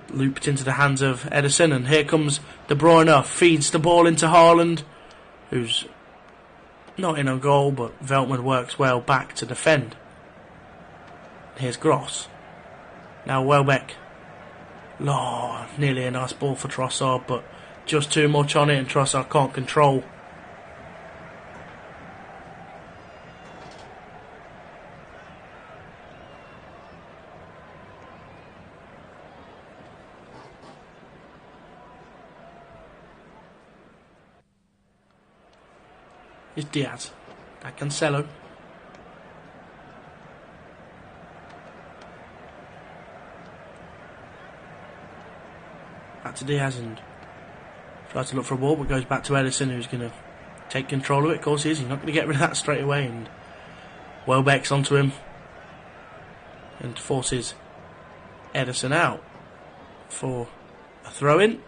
looped into the hands of Ederson. And here comes De Bruyne, feeds the ball into Haaland, who's not in a goal, but Veltman works well back to defend. Here's Gross. Now Welbeck. Oh, nearly a nice ball for Trossard, but just too much on it, and Trossard can't control. Is Diaz. Back Cancelo. Back to Diaz and tries to look for a ball, but goes back to Ederson, who's going to take control of it. Of course he is. He's not going to get rid of that straight away. And Welbeck's onto him and forces Ederson out for a throw-in.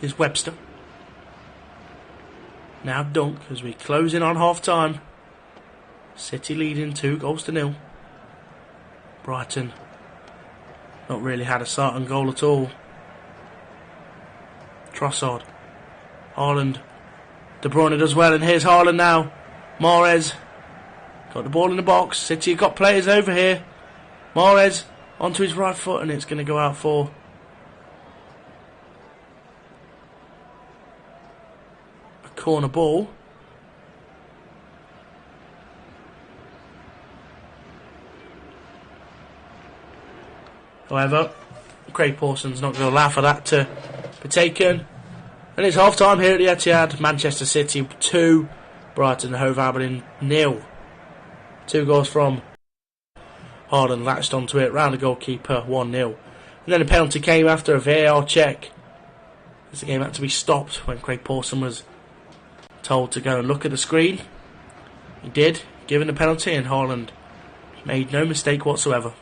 Is Webster. Now Dunk as we close in on half time. City leading 2-0. Brighton not really had a certain goal at all. Trossard. Haaland. De Bruyne does well, and here's Haaland now. Mahrez got the ball in the box. City have got players over here. Mahrez onto his right foot, and it's going to go out for corner ball. However, Craig Pawson's not going to allow for that to be taken. And it's half time here at the Etihad. Manchester City 2, Brighton Hove Albion 0. 2 goals from Haaland, latched onto it, round the goalkeeper, 1-0. And then a penalty came after a VAR check, as the game had to be stopped when Craig Pawson was told to go and look at the screen. He did, given the penalty, and Haaland made no mistake whatsoever.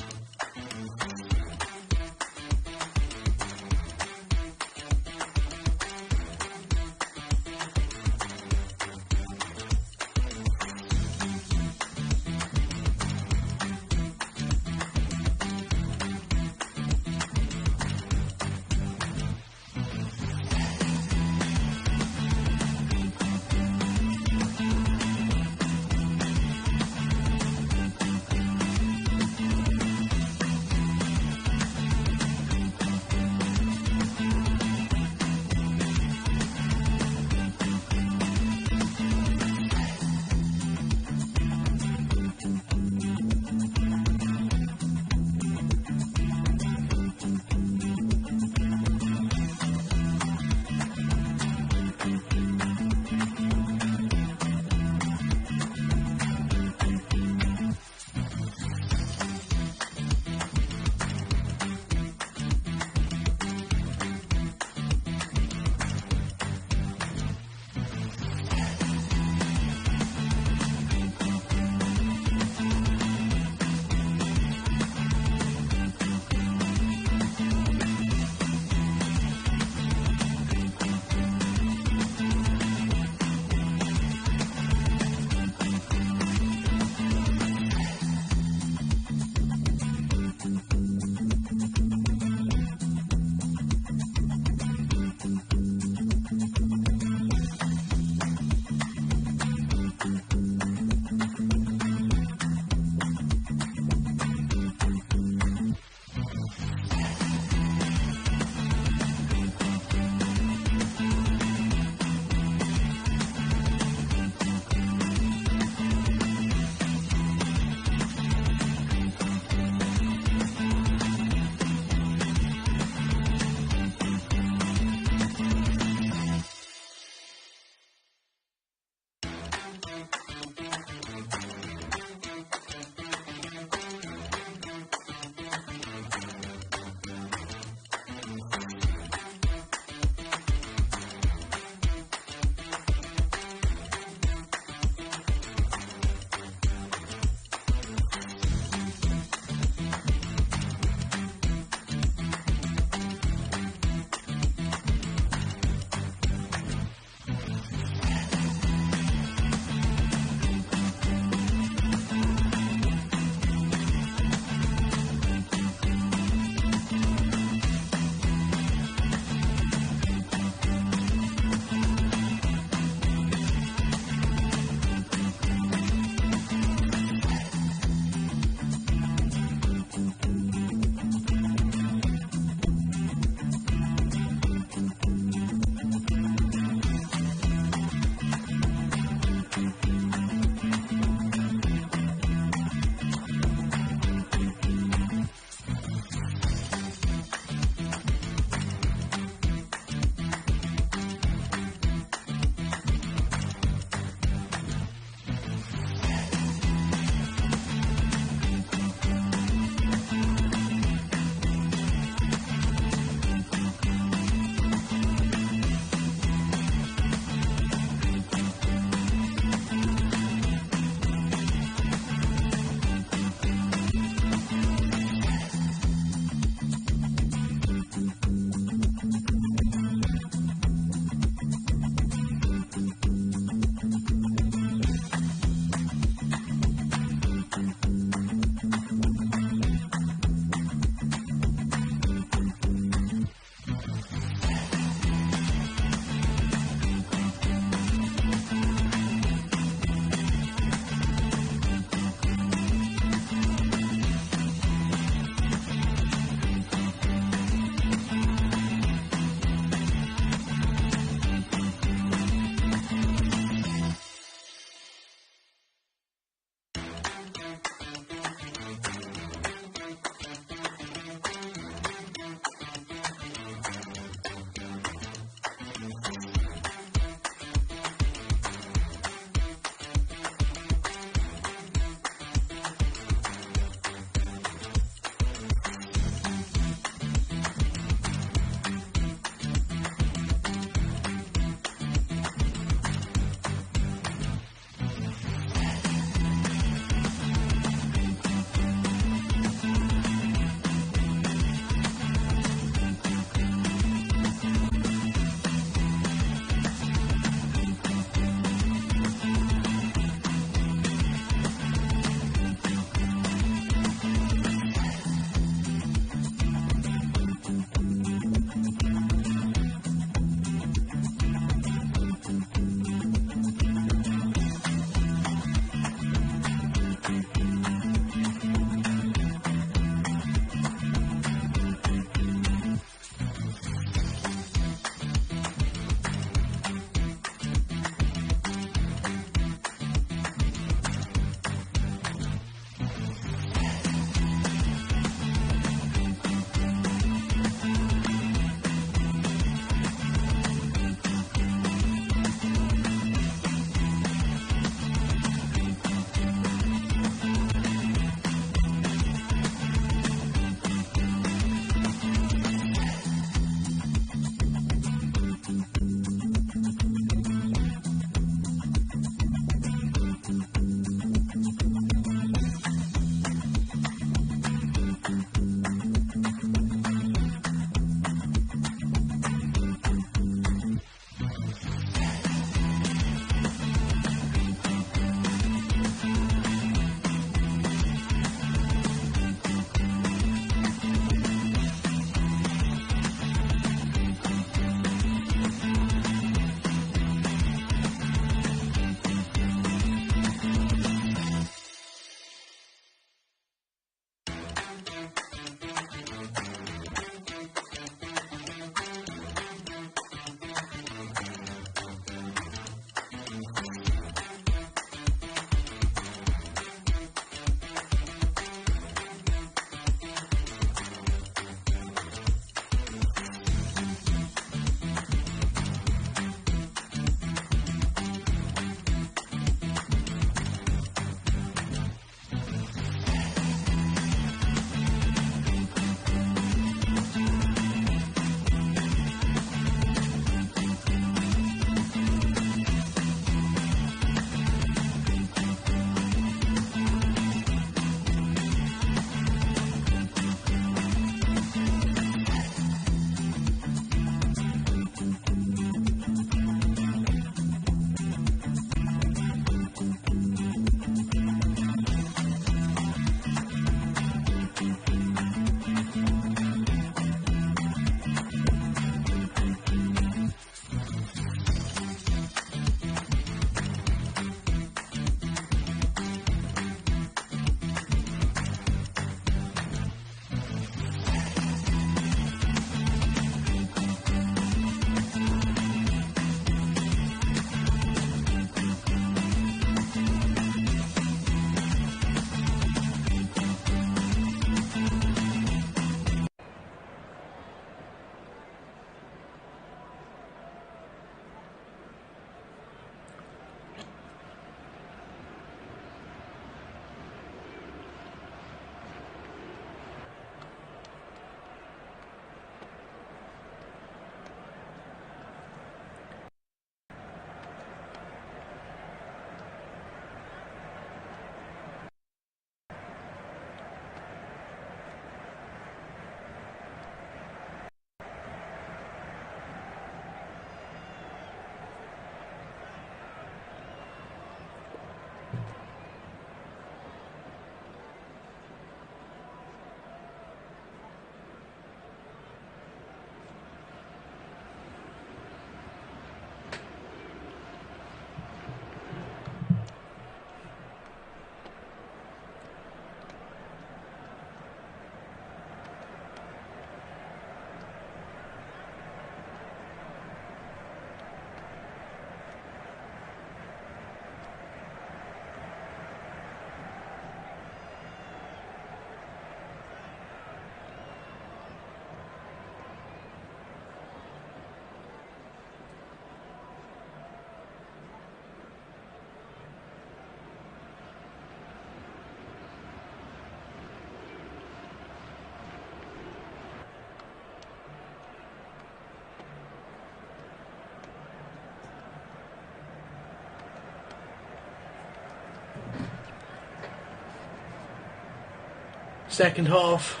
second half.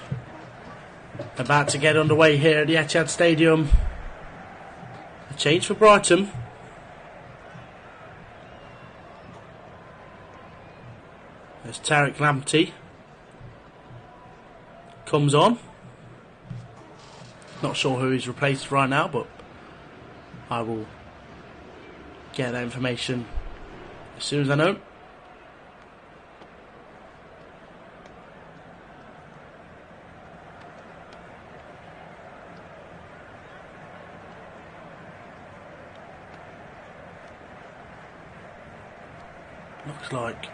About to get underway here at the Etihad Stadium. A change for Brighton. There's Tariq Lamptey. Comes on. Not sure who he's replaced right now, but I will get that information as soon as I know. Looks like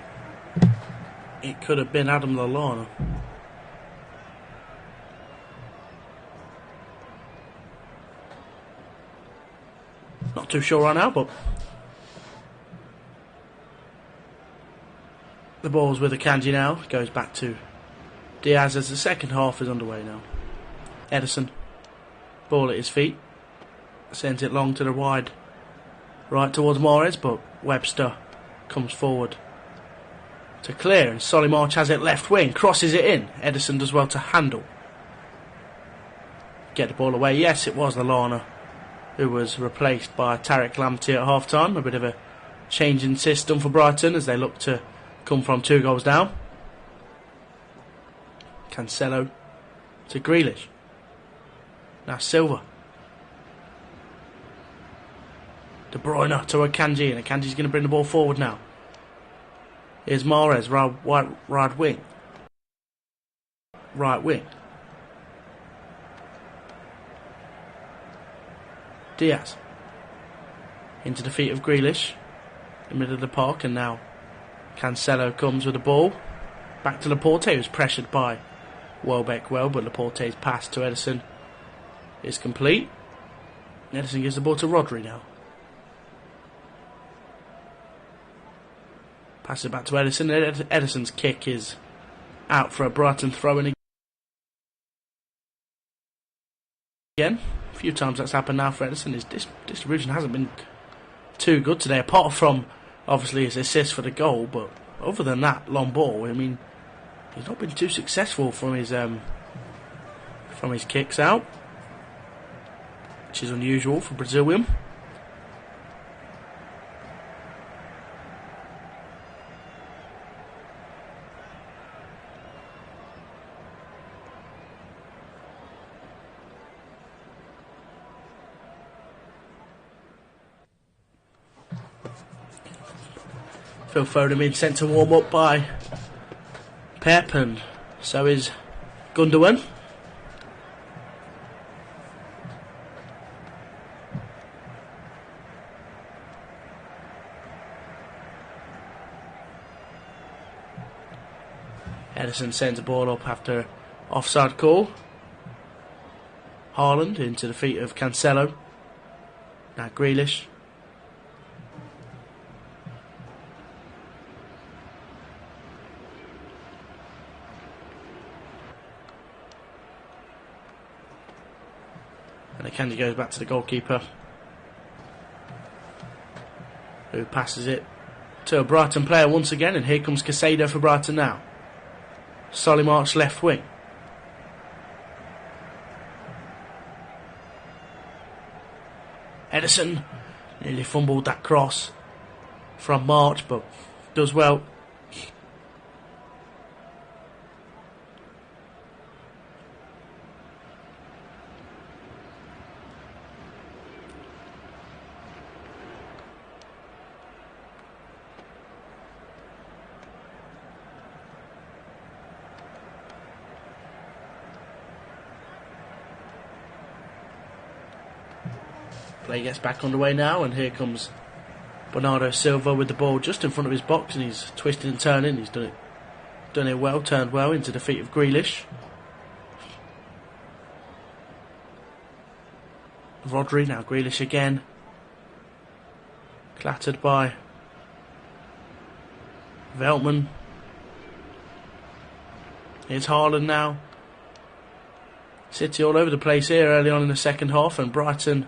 it could have been Adam Lallana. Not too sure right now, but the ball's with Akanji now. Goes back to Diaz as the second half is underway now. Ederson, ball at his feet. Sends it long to the wide right towards Mahrez, but Webster comes forward to clear, and Solly March has it left wing, crosses it in. Ederson does well to handle. Get the ball away. Yes, it was Lallana who was replaced by Tariq Lamptey at half time. A bit of a change in system for Brighton as they look to come from 2 goals down. Cancelo to Grealish. Now Silva. De Bruyne to Akanji, and Akanji's going to bring the ball forward now. Here's Mahrez, right wing. Right wing. Diaz. Into the feet of Grealish. In the middle of the park, and now Cancelo comes with the ball. Back to Laporte, who's pressured by Welbeck well, but Laporte's pass to Ederson is complete. Ederson gives the ball to Rodri now. Passes it back to Ederson. Ederson's kick is out for a Brighton throw-in again. A few times that's happened now for Ederson. His distribution hasn't been too good today, apart from obviously his assist for the goal. But other than that long ball, I mean, he's not been too successful from his kicks out, which is unusual for Brazilian. Phil Foden being sent to warm up by Pep, and so is Gundogan. Ederson sends the ball up after offside call. Haaland into the feet of Cancelo. Now Grealish. And Akanji goes back to the goalkeeper, who passes it to a Brighton player once again, and here comes Caicedo for Brighton now. Solly March left wing. Ederson nearly fumbled that cross from March, but does well. Play gets back underway now, and here comes Bernardo Silva with the ball just in front of his box, and he's twisted and turning. He's done it well, turned well into the feet of Grealish. Rodri, now Grealish again. Clattered by Veltman. Here's Haaland now. City all over the place here early on in the second half, and Brighton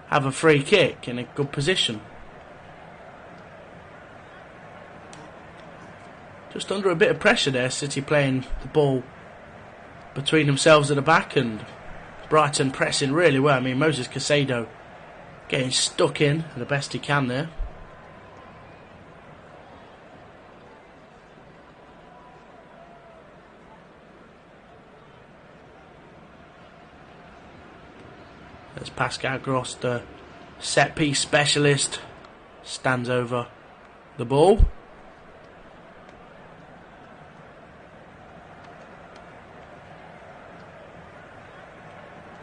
have a free kick in a good position. Just under a bit of pressure there, City playing the ball between themselves at the back, and Brighton pressing really well. I mean, Moses Caicedo getting stuck in the best he can there. As Pascal Gross, the set-piece specialist, stands over the ball.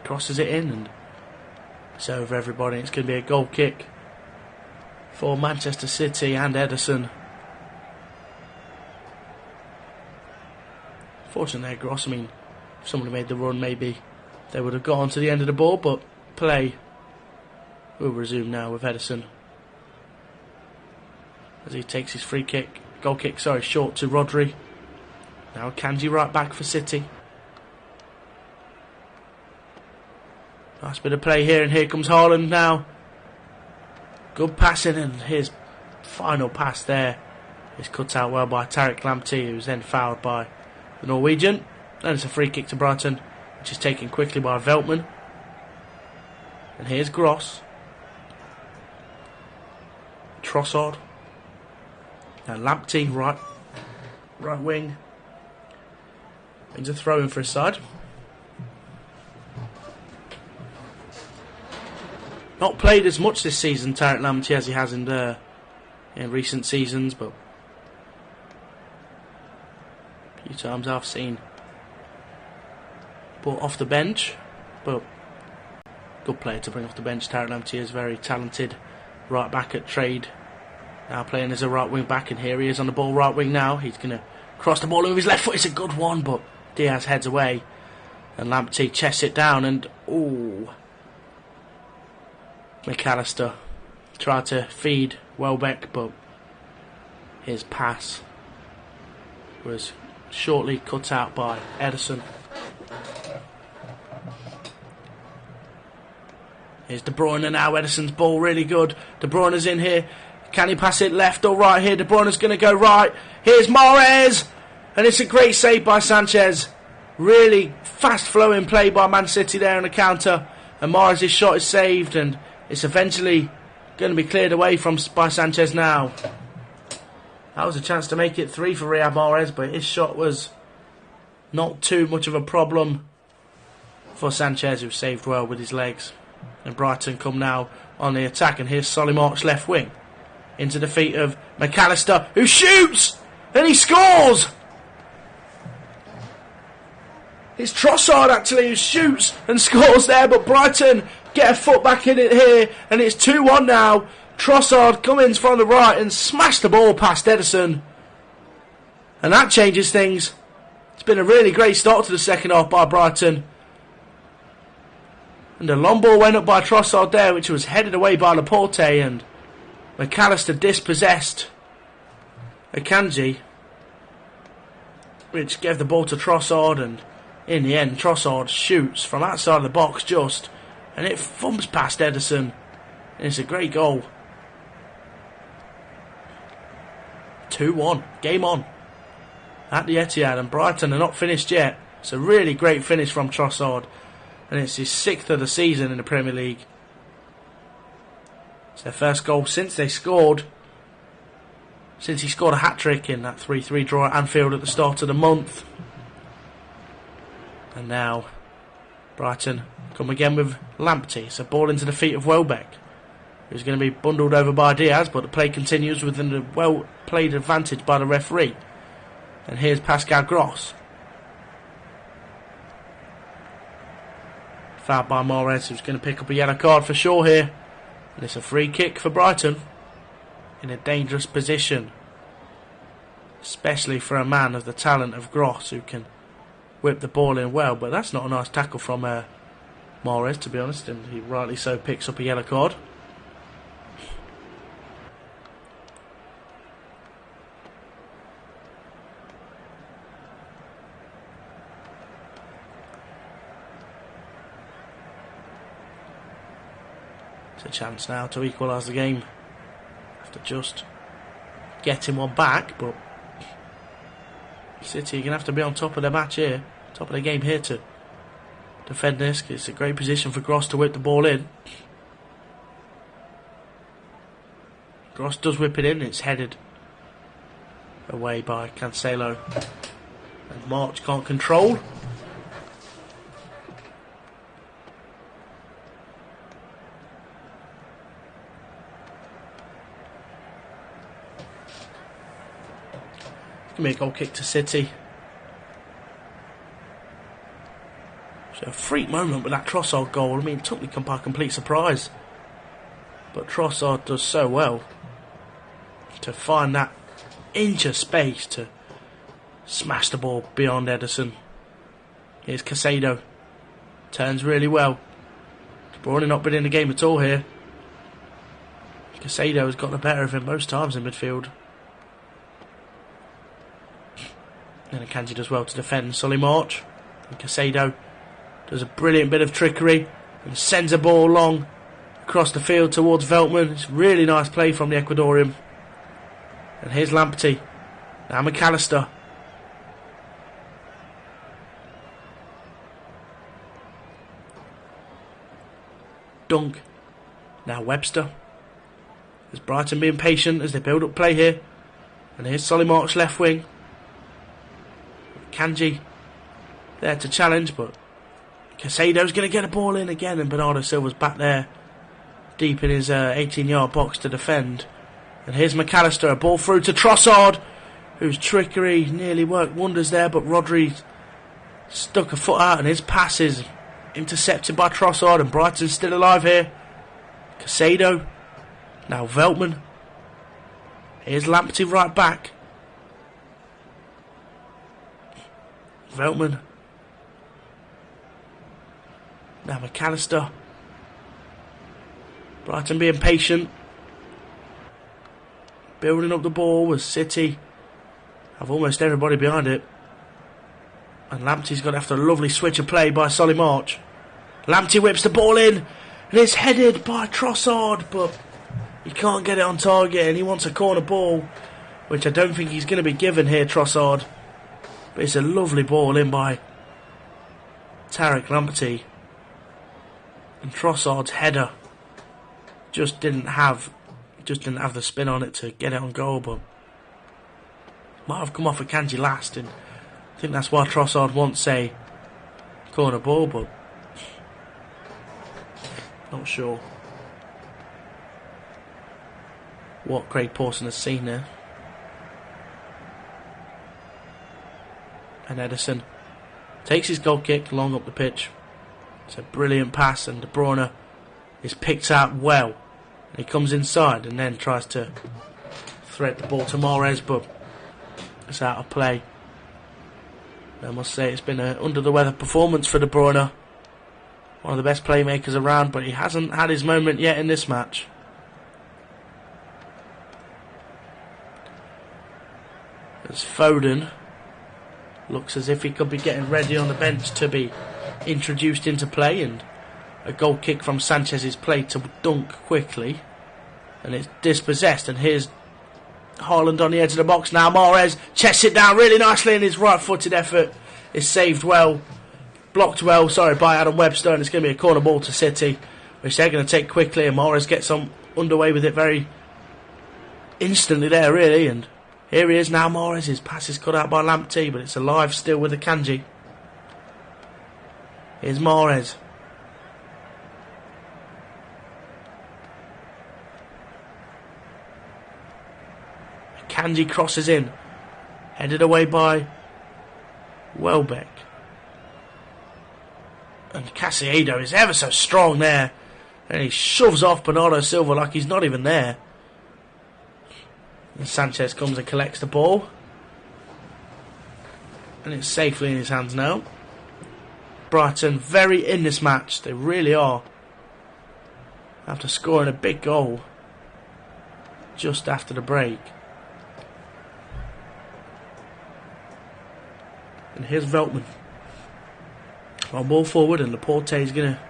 Crosses it in, and it's over everybody. It's going to be a goal kick for Manchester City and Ederson. Fortunately, Gross, I mean, if someone had made the run, maybe they would have gone to the end of the ball, but play will resume now with Ederson as he takes his goal kick, short to Rodri. Now Kanji right back for City. Nice bit of play here, and here comes Haaland now. Good passing, and his final pass there is cut out well by Tariq Lamptey, who's then fouled by the Norwegian. And it's a free kick to Brighton, which is taken quickly by Veltman. And here's Gross. Trossard. Now Lamptey, right wing. Brings a throw in for his side. Not played as much this season, Tariq Lamptey, as he has in recent seasons, but a few times I've seen brought off the bench, but good player to bring off the bench. Tariq Lamptey is very talented right back at trade. Now playing as a right wing back, and here he is on the ball right wing now. He's going to cross the ball with his left foot. It's a good one, but Diaz heads away, and Lamptey chests it down, and McAllister tried to feed Welbeck, but his pass was shortly cut out by Ederson. Here's De Bruyne now. Ederson's ball really good. De Bruyne's in here. Can he pass it left or right here? De Bruyne's going to go right. Here's Mahrez, and it's a great save by Sanchez. Really fast flowing play by Man City there on the counter, and Mahrez' shot is saved, and it's eventually going to be cleared away by Sanchez now. That was a chance to make it 3 for Riyad Mahrez, but his shot was not too much of a problem for Sanchez, who saved well with his legs. And Brighton come now on the attack, and here's Solly March left wing into the feet of McAllister, who shoots and he scores. It's Trossard actually who shoots and scores there, but Brighton get a foot back in it here, and it's 2-1 now. Trossard comes from the right and smashed the ball past Ederson, and that changes things. It's been a really great start to the second half by Brighton, and the long ball went up by Trossard there, which was headed away by Laporte, and McAllister dispossessed Akanji, which gave the ball to Trossard, and in the end Trossard shoots from outside of the box just, and it thumps past Ederson, and it's a great goal. 2-1, game on at the Etihad, and Brighton are not finished yet. It's a really great finish from Trossard, and it's his 6th of the season in the Premier League. It's their first goal since he scored a hat-trick in that 3-3 draw at Anfield at the start of the month. And now Brighton come again with Lamptey. It's a ball into the feet of Welbeck, who's going to be bundled over by Diaz, but the play continues within a well-played advantage by the referee. And here's Pascal Gross. Fouled by Mahrez, who's going to pick up a yellow card for sure here. And it's a free kick for Brighton, in a dangerous position, especially for a man of the talent of Gross, who can whip the ball in well. But that's not a nice tackle from Mahrez, to be honest, and he rightly so picks up a yellow card. A chance now to equalise the game after just getting one back, but City are going to have to be on top of their match here. top of the game here to defend this. It's a great position for Gross to whip the ball in. Gross does whip it in. It's headed away by Cancelo. And March can't control. It's going to be a goal kick to City. So a freak moment with that Trossard goal. I mean, it took me by complete surprise. But Trossard does so well to find that inch of space to smash the ball beyond Ederson. Here's Caicedo. Turns really well. De Bruyne not been in the game at all here. Caicedo has got the better of him most times in midfield. And Akanji does well to defend Solly March. And Caicedo does a brilliant bit of trickery and sends a ball long across the field towards Veltman. It's really nice play from the Ecuadorian. And here's Lamptey. Now McAllister. Dunk. Now Webster. There's Brighton being patient as they build up play here. And here's Solly March left wing. Kanji there to challenge, but Caicedo's going to get a ball in again, and Bernardo Silva's back there deep in his 18-yard box to defend. And here's McAllister, a ball through to Trossard, whose trickery nearly worked wonders there, but Rodri stuck a foot out and his pass is intercepted by Trossard, and Brighton's still alive here. Caicedo, now Veltman. Here's Lamptey right back. Veltman. Now McAllister. Brighton being patient. Building up the ball with City. Have almost everybody behind it. And Lamptey's got after a lovely switch of play by Solly March. Lamptey whips the ball in. And it's headed by Trossard. But he can't get it on target. And he wants a corner ball. Which I don't think he's going to be given here, Trossard. But it's a lovely ball in by Tarek Lamptey. And Trossard's header just didn't have the spin on it to get it on goal, but might have come off a Kanji last, and I think that's why Trossard wants a corner ball, but not sure what Craig Pawson has seen there. And Ederson takes his goal kick long up the pitch. It's a brilliant pass, and De Bruyne is picked out well. And he comes inside and then tries to thread the ball to Mahrez, but it's out of play. I must say it's been an under-the-weather performance for De Bruyne. One of the best playmakers around, but he hasn't had his moment yet in this match. As Foden looks as if he could be getting ready on the bench to be introduced into play, and a goal kick from Sanchez's play to dunk quickly, and it's dispossessed, and here's Haaland on the edge of the box now. Mahrez chests it down really nicely, and his right-footed effort is saved well, blocked well, by Adam Webster, and it's going to be a corner ball to City, which they're going to take quickly, and Mahrez gets on underway with it very instantly there, really, and here he is now. Mahrez, his pass is cut out by Lamptey, but it's alive still with the Kanji. Here's Mahrez. Kanji crosses in, headed away by Welbeck. And Caicedo is ever so strong there, and he shoves off Bernardo Silva like he's not even there. And Sanchez comes and collects the ball, and it's safely in his hands now. Brighton very in this match, they really are, after scoring a big goal just after the break. And here's Veltman. On ball forward, and Laporte is going to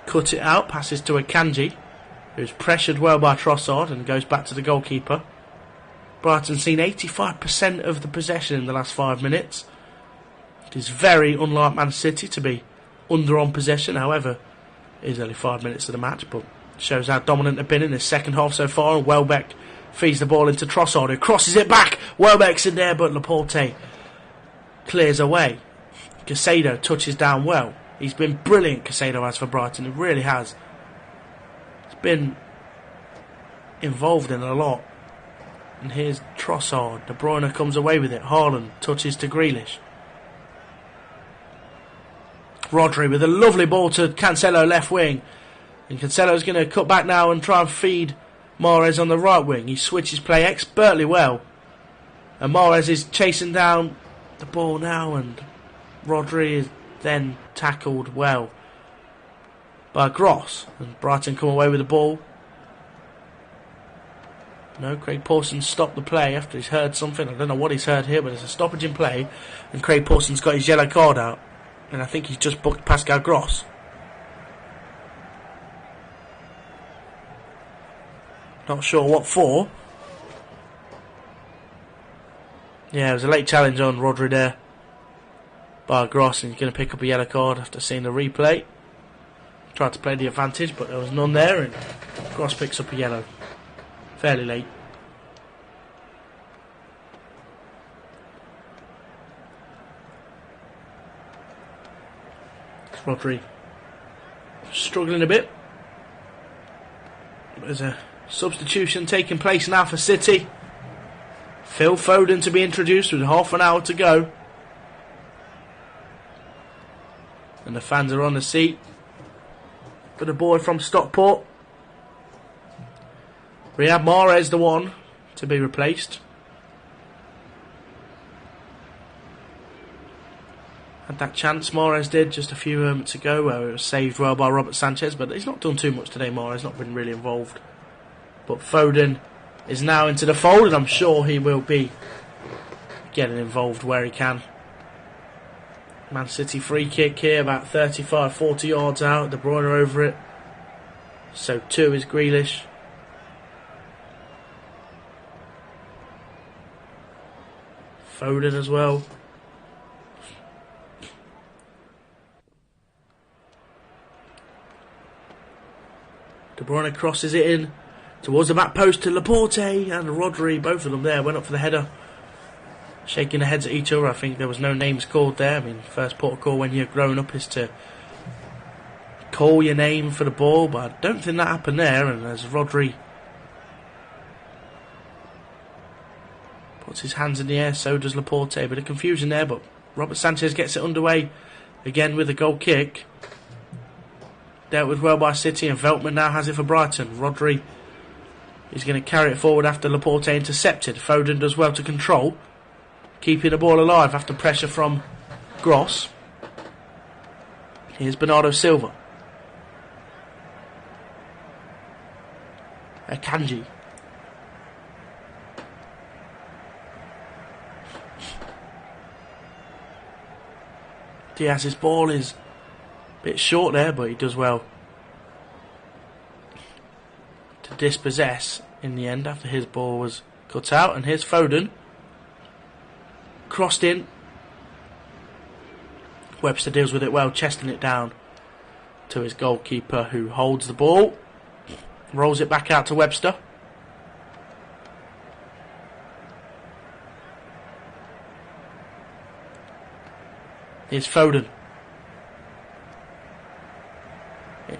cut it out, passes to Akanji, who's pressured well by Trossard, and goes back to the goalkeeper. Brighton seen 85% of the possession in the last 5 minutes. It is very unlike Man City to be under on possession. However, it is only 5 minutes of the match, but shows how dominant they've been in the second half so far. And Welbeck feeds the ball into Trossard, who crosses it back. Welbeck's in there, but Laporte clears away. Caicedo touches down well. He's been brilliant, Caicedo has, for Brighton. He really has. He's been involved in a lot. And here's Trossard. De Bruyne comes away with it. Haaland touches to Grealish. Rodri with a lovely ball to Cancelo left wing. And Cancelo's going to cut back now and try and feed Mahrez on the right wing. He switches play expertly well. And Mahrez is chasing down the ball now, and Rodri is then tackled well by Gross. And Brighton come away with the ball. No, Craig Pawson stopped the play after he's heard something. I don't know what he's heard here, but it's a stoppage in play. And Craig Pawson's got his yellow card out. And I think he's just booked Pascal Gross. Not sure what for. Yeah, it was a late challenge on Rodri there by Gross, and he's going to pick up a yellow card after seeing the replay. Tried to play the advantage, but there was none there, and Gross picks up a yellow. Fairly late. Rodri struggling a bit. There's a substitution taking place now for City. Phil Foden to be introduced with half an hour to go. And the fans are on the seat for the boy from Stockport. Riyad Mahrez the one to be replaced. Had that chance, Mahrez did, just a few moments ago, where it was saved well by Robert Sanchez, but he's not done too much today, Mahrez, not been really involved. But Foden is now into the fold, and I'm sure he will be getting involved where he can. Man City free kick here, about 35-40 yards out, De Bruyne over it. So too is Grealish. Foden as well. De Bruyne crosses it in towards the back post to Laporte, and Rodri, both of them there, went up for the header. Shaking their heads at each other. I think there was no names called there. I mean, first protocol when you're growing up is to call your name for the ball, but I don't think that happened there. And as Rodri puts his hands in the air, so does Laporte. A bit of confusion there, but Robert Sanchez gets it underway again with a goal kick. Dealt with well by City, and Veltman now has it for Brighton. Rodri is going to carry it forward after Laporte intercepted. Foden does well to control, keeping the ball alive after pressure from Gross. Here's Bernardo Silva. Akanji. Diaz's ball is a bit short there, but he does well to dispossess in the end after his ball was cut out. And here's Foden. Crossed in. Webster deals with it well, chesting it down to his goalkeeper, who holds the ball. Rolls it back out to Webster. Here's Foden.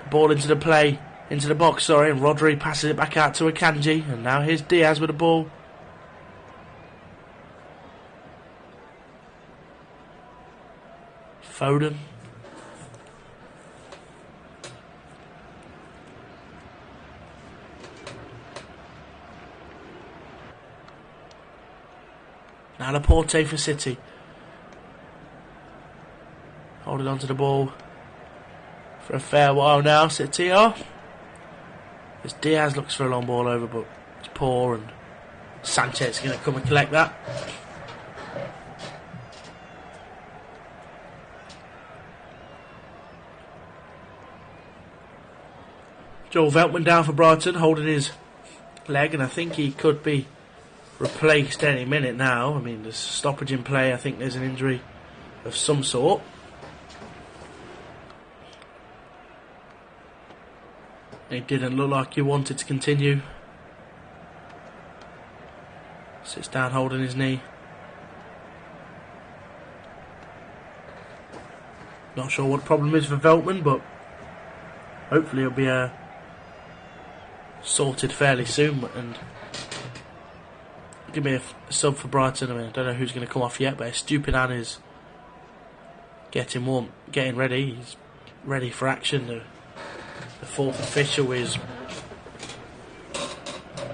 Ball into the box, and Rodri passes it back out to Akanji, and now here's Diaz with the ball. Foden. Now Laporte for City. Holding on to the ball for a fair while now, City are. As Diaz looks for a long ball over, but it's poor, and Sanchez is going to come and collect that. Joel Veltman down for Brighton, holding his leg, and I think he could be replaced any minute now. I mean, there's stoppage in play. I think there's an injury of some sort. It didn't look like he wanted to continue. Sits down holding his knee. Not sure what the problem is for Veltman, but hopefully it'll be sorted fairly soon. And give me a sub for Brighton. I mean, I don't know who's going to come off yet, but Stupinan is getting warm, getting ready. He's ready for action. The fourth official is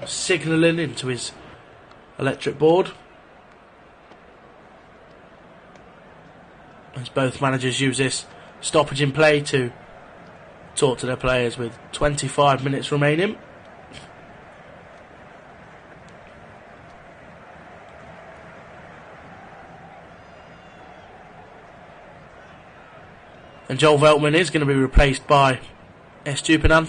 signalling into his electric board as both managers use this stoppage in play to talk to their players with 25 minutes remaining. And Joel Veltman is going to be replaced by Stupinan.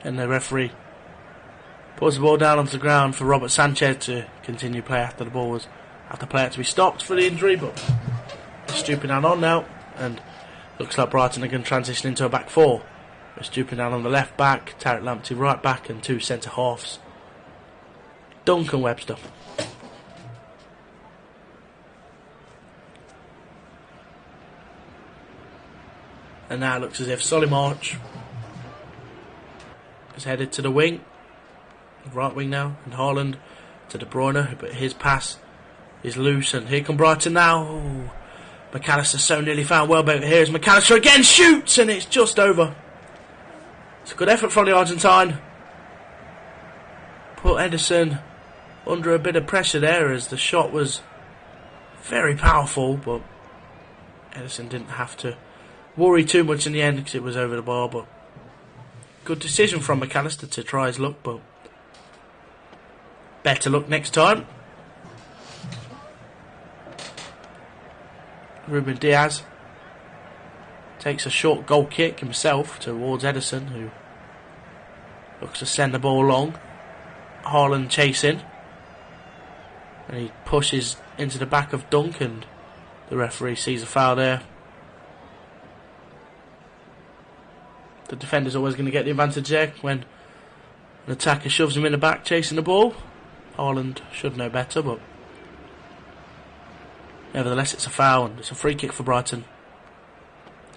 And the referee puts the ball down onto the ground for Robert Sanchez to continue play after the ball was after play had to be stopped for the injury, but Stupinan on now, and looks like Brighton are going to transition into a back four. Stupinan on the left back, Tarek Lamptey right back, and two centre halves, Duncan Webster. And now it looks as if Solly March is headed to the wing, right wing now, and Haaland to De Bruyne, but his pass is loose, and here come Brighton now. Ooh, McAllister so nearly found Welbeck. Here's McAllister again, shoots, and it's just over. It's a good effort from the Argentine. Put Ederson under a bit of pressure there as the shot was very powerful, but Ederson didn't have to worry too much in the end because it was over the bar. But good decision from McAllister to try his luck, but better luck next time. Ruben Diaz takes a short goal kick himself towards Ederson, who looks to send the ball long. Haaland chasing, and he pushes into the back of Dunk, and the referee sees a foul there. The defender's always going to get the advantage there when an attacker shoves him in the back chasing the ball. Haaland should know better, but nevertheless it's a foul, and it's a free kick for Brighton.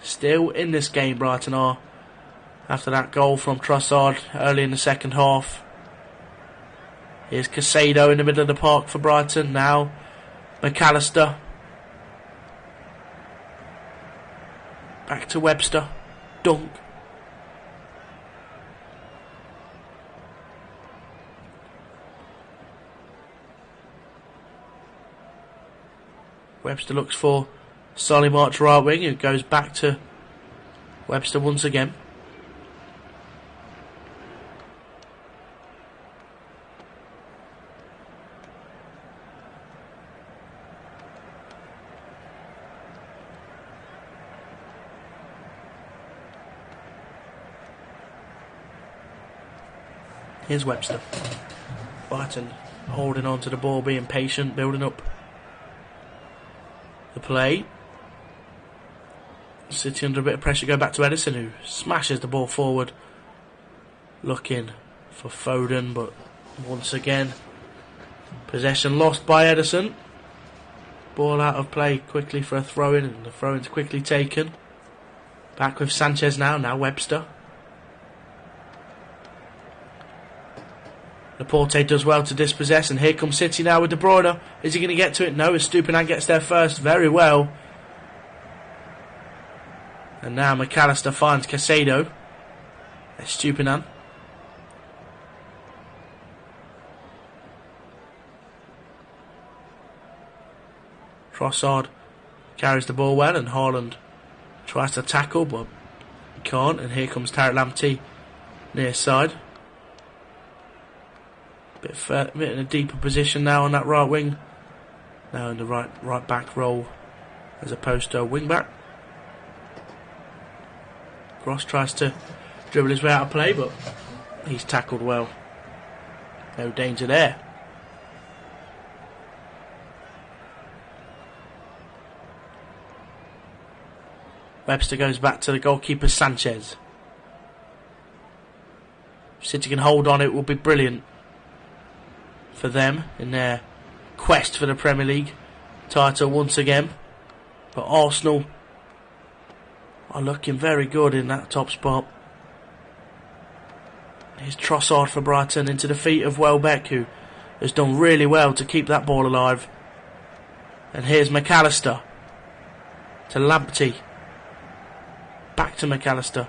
Still in this game, Brighton are, after that goal from Trossard early in the second half. Here's Casado in the middle of the park for Brighton. Now McAllister. Back to Webster. Dunk. Webster looks for Solly March right wing, who goes back to Webster once again. Here's Webster. Brighton holding on to the ball, being patient, building up the play. City under a bit of pressure, go back to Ederson, who smashes the ball forward, looking for Foden, but once again possession lost by Ederson. Ball out of play quickly for a throw-in, and the throw-in's quickly taken. Back with Sanchez now Webster. Laporte does well to dispossess, and here comes City now with De Bruyne. Is he going to get to it? No, as Stupinan gets there first, very well. And now McAllister finds Casado. Stupinan. Trossard carries the ball well, and Haaland tries to tackle, but can't. And here comes Tarek Lamptey near side. bit in a deeper position now on that right wing. Now in the right back role as opposed to a wing back. Gross tries to dribble his way out of play, but he's tackled well. No danger there. Webster goes back to the goalkeeper Sanchez. If City can hold on, it will be brilliant for them in their quest for the Premier League title once again. But Arsenal are looking very good in that top spot. Here's Trossard for Brighton into the feet of Welbeck, who has done really well to keep that ball alive. And here's McAllister to Lamptey. Back to McAllister,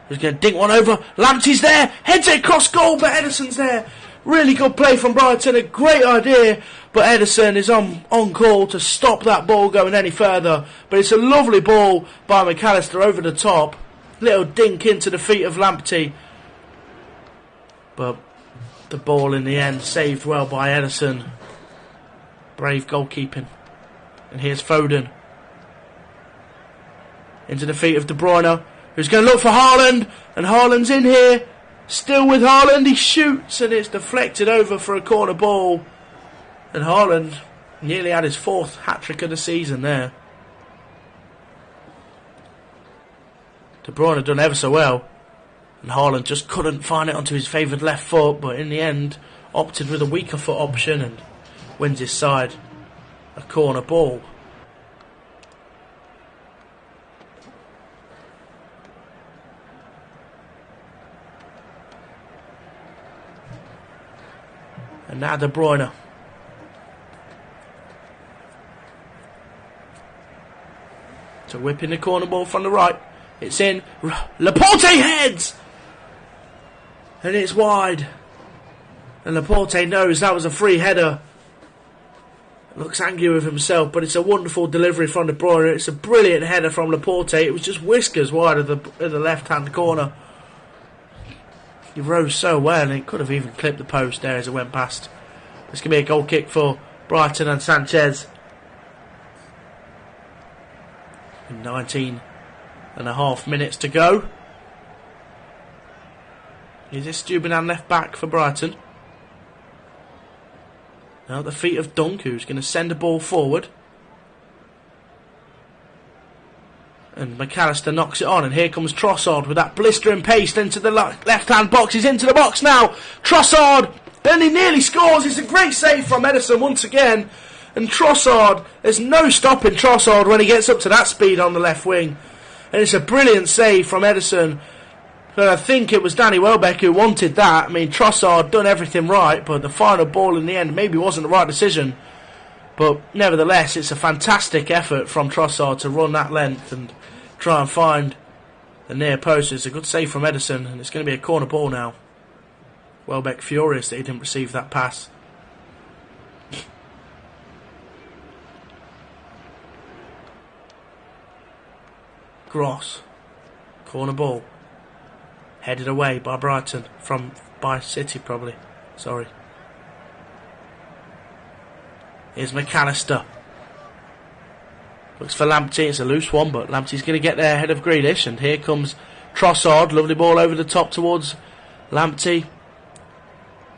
who's going to dink one over. Lamptey's there, heads it across goal, but Ederson's there. Really good play from Brighton, a great idea, but Ederson is on call to stop that ball going any further. But it's a lovely ball by McAllister over the top. Little dink into the feet of Lamptey. But the ball in the end saved well by Ederson. Brave goalkeeping. And here's Foden. Into the feet of De Bruyne, who's going to look for Haaland. And Haaland's in here. Still with Haaland, he shoots and it's deflected over for a corner ball. And Haaland nearly had his 4th hat-trick of the season there. De Bruyne done ever so well. And Haaland just couldn't find it onto his favoured left foot, but in the end opted with a weaker foot option and wins his side a corner ball. And now De Bruyne. To whip in the corner ball from the right. It's in. Laporte heads! And it's wide. And Laporte knows that was a free header. Looks angry with himself, but it's a wonderful delivery from De Bruyne. It's a brilliant header from Laporte. It was just whiskers wide of the left-hand corner. He rose so well, and it could have even clipped the post there as it went past. It's going to be a goal kick for Brighton and Sanchez. 19.5 minutes to go. Is this Stupinan left back for Brighton? Now at the feet of Dunk, who's going to send the ball forward. And McAllister knocks it on, and here comes Trossard with that blistering pace into the left-hand box. He's into the box now. Trossard, and he nearly scores. It's a great save from Ederson once again. And Trossard, there's no stopping Trossard when he gets up to that speed on the left wing. And it's a brilliant save from Ederson. And I think it was Danny Welbeck who wanted that. I mean, Trossard done everything right, but the final ball in the end maybe wasn't the right decision. But nevertheless, it's a fantastic effort from Trossard to run that length and try and find the near post. It's a good save from Ederson, and it's going to be a corner ball now. Welbeck furious that he didn't receive that pass. Gross. Corner ball. Headed away by Brighton. By City probably. Sorry. Here's McAllister. Looks for Lamptey. It's a loose one, but Lamptey's going to get there ahead of Grealish. And here comes Trossard. Lovely ball over the top towards Lamptey.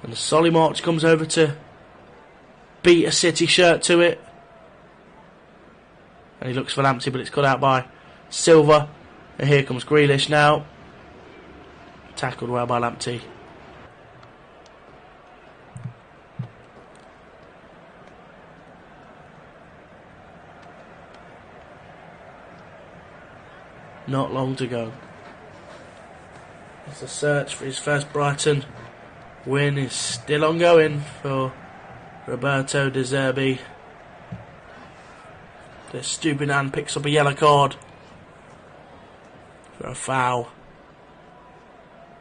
And the Solly March comes over to beat a City shirt to it. And he looks for Lamptey, but it's cut out by Silva. And here comes Grealish now. Tackled well by Lamptey. Not long to go. It's a search for his first Brighton win is still ongoing for Roberto De Zerbi. The Stupinan picks up a yellow card for a foul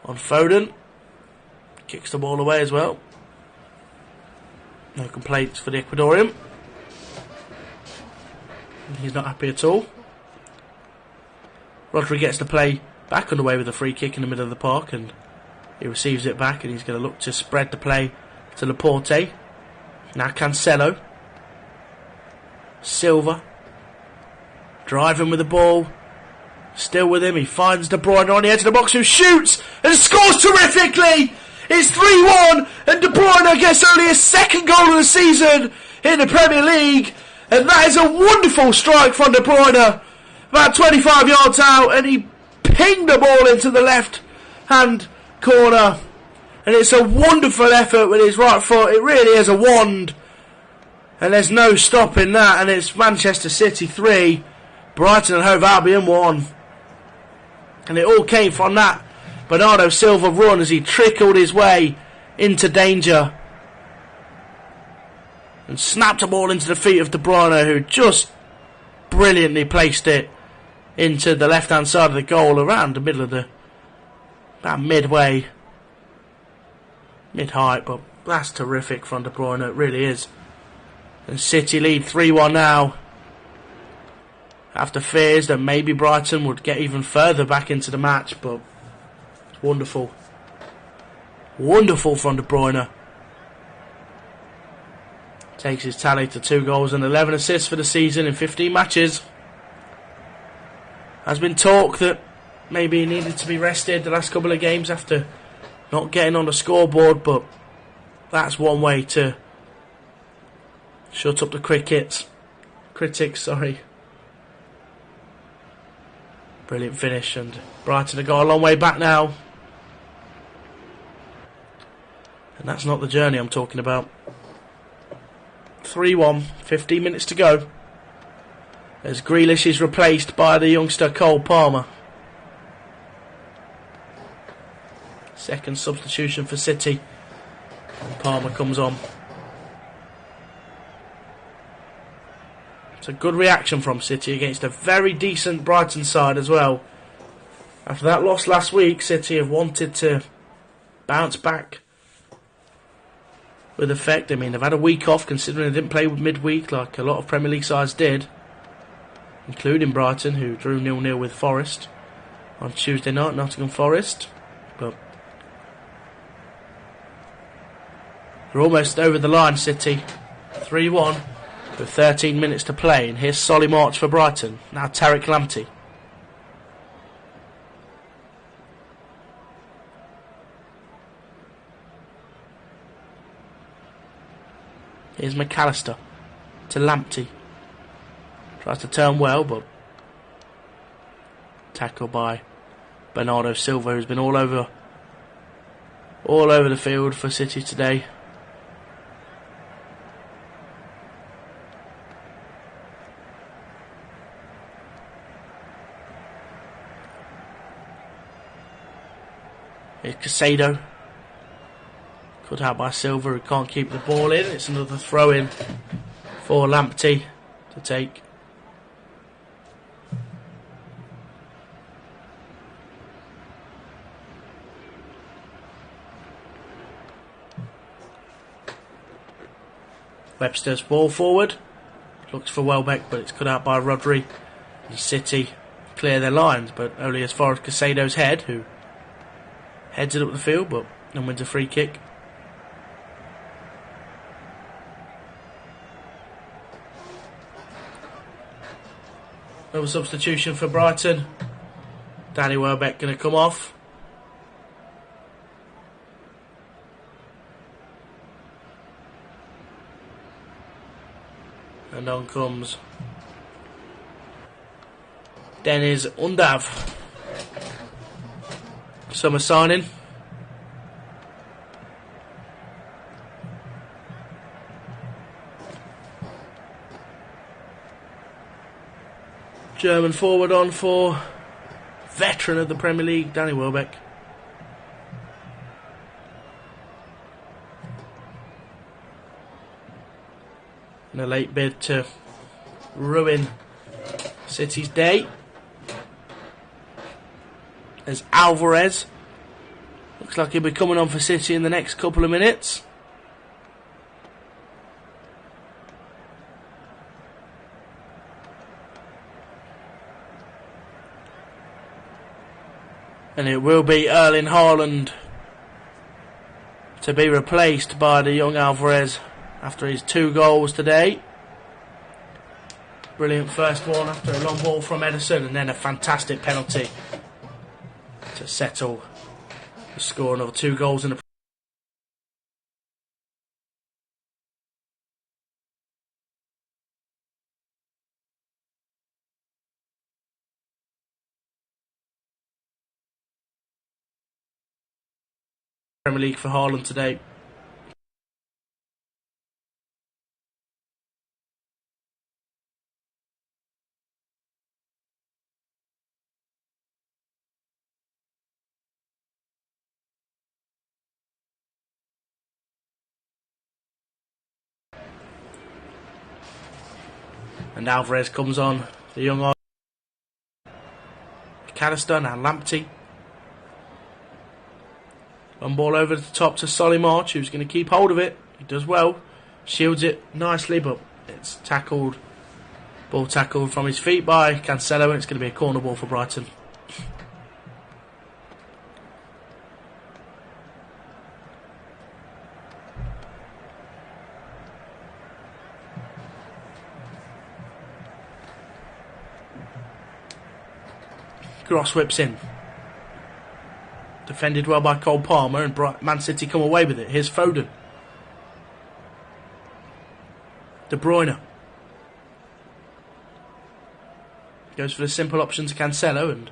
on Foden. Kicks the ball away as well. No complaints for the Ecuadorian. He's not happy at all. Rodri gets the play back underway with a free kick in the middle of the park, and he receives it back, and he's going to look to spread the play to Laporte. Now Cancelo. Silva. Driving with the ball. Still with him. He finds De Bruyne on the edge of the box, who shoots and scores terrifically. It's 3-1 and De Bruyne gets only his second goal of the season in the Premier League. And that is a wonderful strike from De Bruyne. About 25 yards out, and he pinged the ball into the left hand corner. And it's a wonderful effort with his right foot. It really is a wand. And there's no stopping that. And it's Manchester City 3, Brighton and Hove Albion 1. And it all came from that Bernardo Silva run as he trickled his way into danger. And snapped the ball into the feet of De Bruyne, who just brilliantly placed it into the left-hand side of the goal, around the middle of about midway. Mid-height, but that's terrific from De Bruyne, it really is. And City lead 3-1 now. After fears that maybe Brighton would get even further back into the match, but it's wonderful. Wonderful from De Bruyne. Takes his tally to 2 goals and 11 assists for the season in 15 matches. There's been talk that maybe he needed to be rested the last couple of games after not getting on the scoreboard, but that's one way to shut up the critics. Brilliant finish, and Brighton have got a long way back now. And that's not the journey I'm talking about. 3-1, 15 minutes to go, as Grealish is replaced by the youngster Cole Palmer. Second substitution for City, and Palmer comes on. It's a good reaction from City against a very decent Brighton side as well. After that loss last week, City have wanted to bounce back with effect. I mean, they've had a week off, considering they didn't play midweek like a lot of Premier League sides did, including Brighton, who drew 0-0 with Forest on Tuesday night, Nottingham Forest. But they're almost over the line, City. 3-1 with 13 minutes to play, and here's Solly March for Brighton. Now Tariq Lamptey. Here's McAllister to Lamptey. Tries to turn well, but tackled by Bernardo Silva, who's been all over the field for City today. Here's Casado. Cut out by Silva, who can't keep the ball in. It's another throw-in for Lamptey to take. Webster's ball forward. Looks for Welbeck, but it's cut out by Rodri. And City clear their lines, but only as far as Casado's head, who heads it up the field, but then wins a free kick. Another substitution for Brighton. Danny Welbeck going to come off. And on comes Deniz Undav. Summer signing. German forward on for veteran of the Premier League, Danny Welbeck. And a late bid to ruin City's day, as Alvarez looks like he'll be coming on for City in the next couple of minutes. And it will be Erling Haaland to be replaced by the young Alvarez after his 2 goals today. Brilliant first one after a long ball from Edison, and then a fantastic penalty to settle the score. Another 2 goals in the Premier League for Haaland today. And Alvarez comes on, the young McAllister, now Lamptey. One ball over the top to Solly March, who's going to keep hold of it. He does well, shields it nicely, but it's tackled. Ball tackled from his feet by Cancelo, and it's going to be a corner ball for Brighton. Gross whips in. Defended well by Cole Palmer, and Man City come away with it. Here's Foden. De Bruyne. Goes for the simple option to Cancelo, and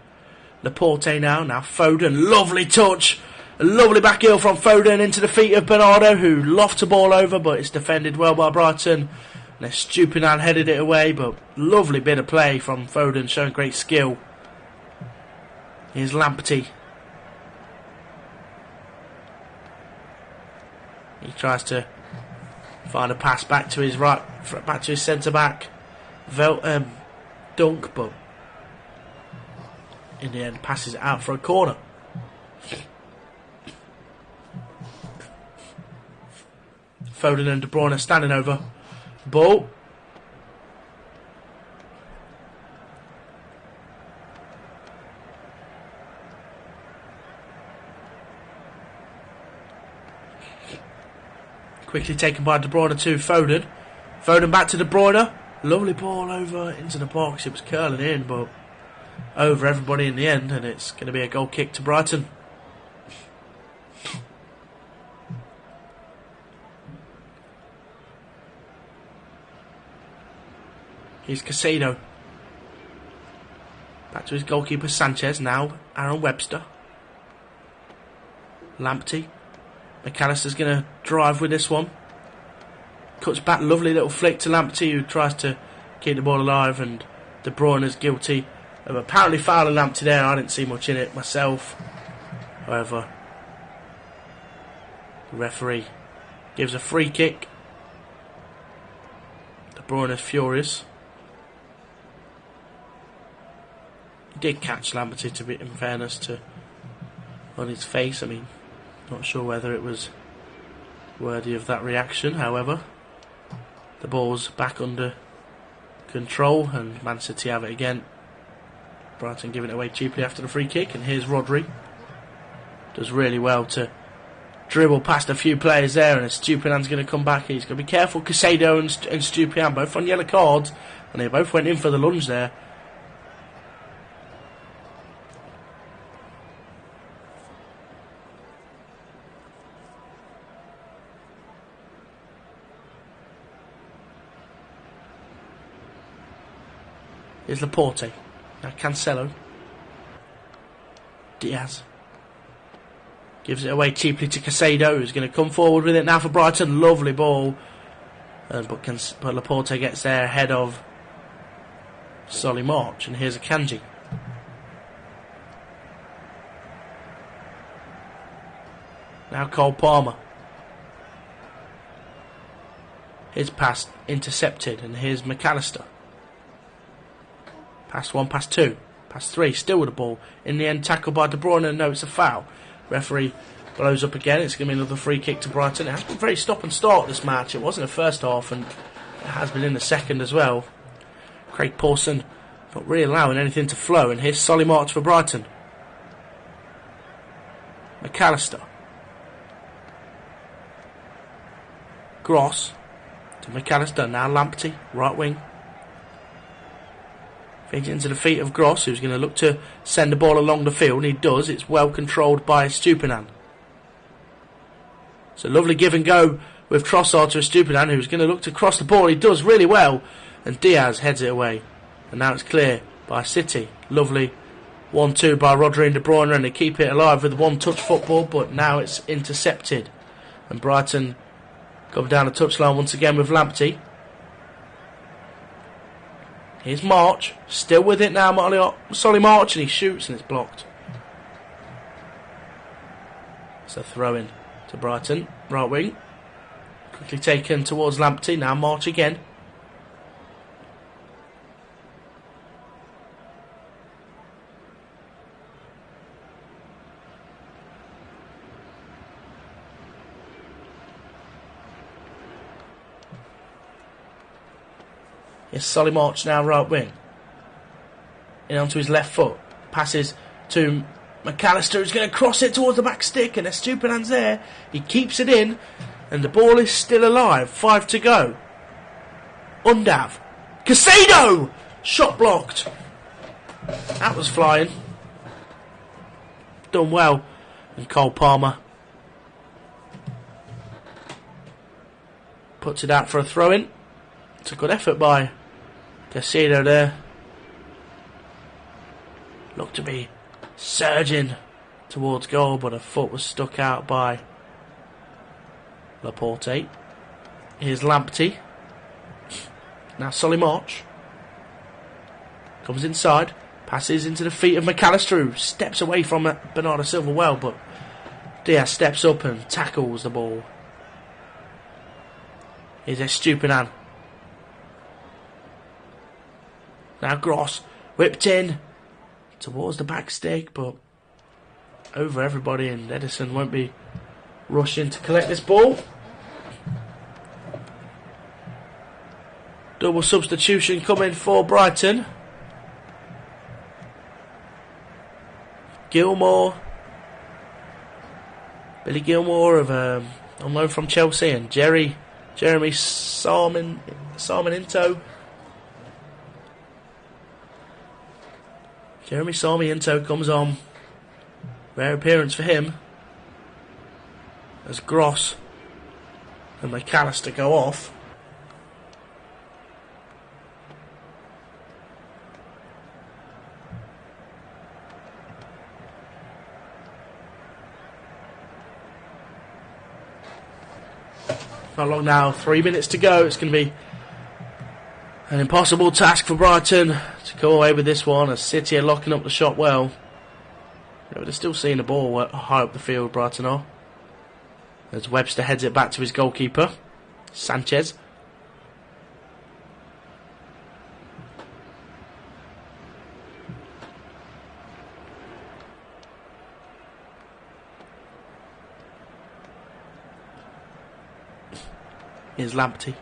Laporte now. Now Foden. Lovely touch. A lovely back heel from Foden into the feet of Bernardo, who lofts the ball over, but it's defended well by Brighton. And Estupiñán headed it away, but lovely bit of play from Foden, showing great skill. Here's Lamptey. He tries to find a pass back to his right, back to his centre back, Dunk, but in the end passes it out for a corner. Foden and De Bruyne are standing over the ball. Quickly taken by De Bruyne to Foden. Foden back to De Bruyne. Lovely ball over into the box. It was curling in, but over everybody in the end, and it's going to be a goal kick to Brighton. Here's Casado. Back to his goalkeeper Sanchez. Now Aaron Webster. Lamptey. McAllister's going to drive with this one. Cuts back, lovely little flick to Lamptey, who tries to keep the ball alive, and De Bruyne is guilty of apparently fouling Lamptey there. I didn't see much in it myself. However, the referee gives a free kick. De Bruyne is furious. He did catch Lamptey, to be in fairness, to on his face. I mean, not sure whether it was worthy of that reaction. However, the ball's back under control, and Man City have it again. Brighton giving it away cheaply after the free kick, and here's Rodri. Does really well to dribble past a few players there, and Estupiñán's going to come back. He's going to be careful. Casado and Estupiñán both on yellow cards, and they both went in for the lunge there. Here's Laporte. Now Cancelo. Diaz. Gives it away cheaply to Casado, who's going to come forward with it now for Brighton. Lovely ball. But Laporte gets there ahead of Solly March. And here's Akanji. Now Cole Palmer. His pass intercepted, and here's McAllister. Pass 1, pass 2, pass 3, still with the ball. In the end, tackled by De Bruyne, and no, it's a foul. Referee blows up again. It's going to be another free kick to Brighton. It has been very stop and start this match. It was in the first half, and it has been in the second as well. Craig Pawson not really allowing anything to flow, and here's Solly March for Brighton. McAllister. Gross to McAllister. Now Lamptey, right wing. Feeds it into the feet of Gross, who's going to look to send the ball along the field. He does. It's well controlled by Stupinan. It's a lovely give and go with Trossard to Stupinan, who's going to look to cross the ball. He does really well. And Diaz heads it away. And now it's clear by City. Lovely 1-2 by Rodri and De Bruyne, and they keep it alive with one-touch football, but now it's intercepted. And Brighton go down the touchline once again with Lamptey. Here's March, still with it now, Solly March, and he shoots and it's blocked. It's a throw-in to Brighton, right wing. Quickly taken towards Lamptey, now March again. It's Solly March now, right wing. In onto his left foot. Passes to McAllister, who's going to cross it towards the back stick, and Estupinan's there. He keeps it in, and the ball is still alive. 5 to go. Undav. Casado! Shot blocked. That was flying. Done well. And Cole Palmer puts it out for a throw-in. It's a good effort by Casado there. Looked to be surging towards goal, but a foot was stuck out by Laporte. Here's Lamptey. Now Solly March. Comes inside. Passes into the feet of McAllister, who steps away from Bernardo Silva well, but Diaz steps up and tackles the ball. Here's Estupinan. Now Gross, whipped in towards the back stick, but over everybody, and Edison won't be rushing to collect this ball. Double substitution coming for Brighton. Gilmore, Billy Gilmore on loan from Chelsea, and Jeremy Sarmiento. Jeremy Sarmiento comes on. Rare appearance for him. As Gross and McAllister go off. Not long now, 3 minutes to go. It's going to be an impossible task for Brighton to go away with this one, as City are locking up the shot well. But they're still seeing the ball high up the field, Brighton are. As Webster heads it back to his goalkeeper, Sanchez. Here's Lamptey.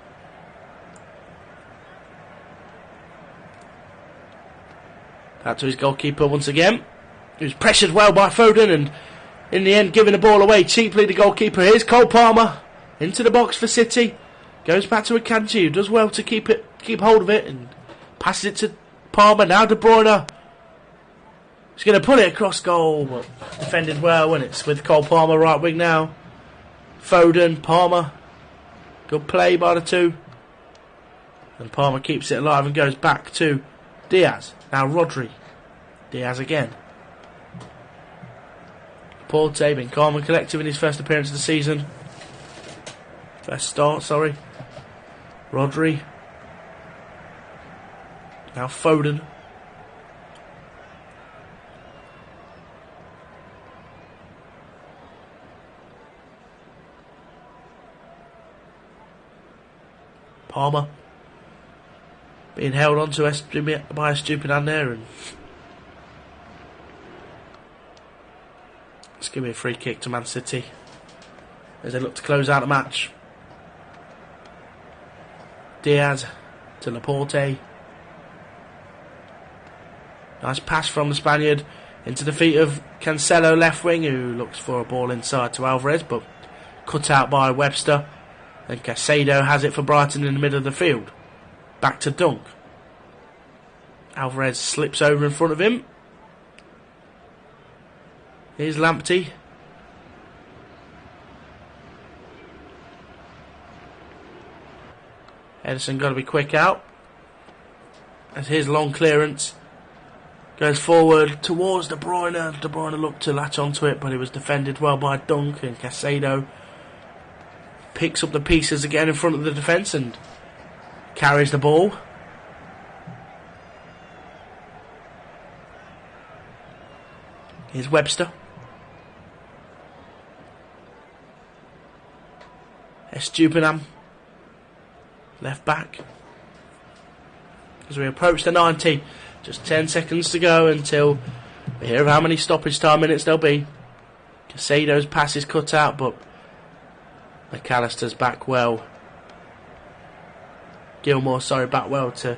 Back to his goalkeeper once again. He was pressured well by Foden, and in the end giving the ball away cheaply, the goalkeeper. Here's Cole Palmer into the box for City. Goes back to Akanji, who does well to keep hold of it, and passes it to Palmer. Now De Bruyne. He's going to put it across goal, but defended well, and it's with Cole Palmer right wing now. Foden, Palmer. Good play by the two. And Palmer keeps it alive and goes back to Diaz. Now Rodri. Diaz again. Laporte been calm and collective in his first appearance of the season. First start, sorry. Rodri. Now Foden. Palmer being held on to by Estupinan there, and it's going to be a free kick to Man City as they look to close out the match. Diaz to Laporte. Nice pass from the Spaniard into the feet of Cancelo, left wing, who looks for a ball inside to Alvarez, but cut out by Webster. And Casado has it for Brighton in the middle of the field. Back to Dunk. Alvarez slips over in front of him. Here's Lamptey. Edison got to be quick out. As his long clearance goes forward towards De Bruyne. De Bruyne looked to latch onto it, but it was defended well by Dunk, and Casado picks up the pieces again in front of the defence and carries the ball. Here's Webster. Estupiñán, left back. As we approach the 90, just 10 seconds to go until we hear of how many stoppage time minutes there'll be. Casado's pass is cut out, but McAllister's back well. Back well to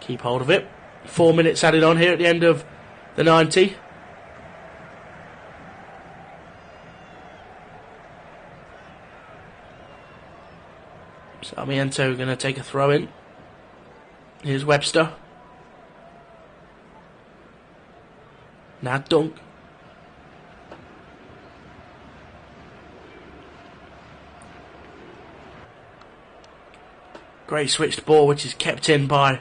keep hold of it. 4 minutes added on here at the end of the 90. Sarmiento going to take a throw in. Here's Webster. Now Dunk. Great switched ball, which is kept in by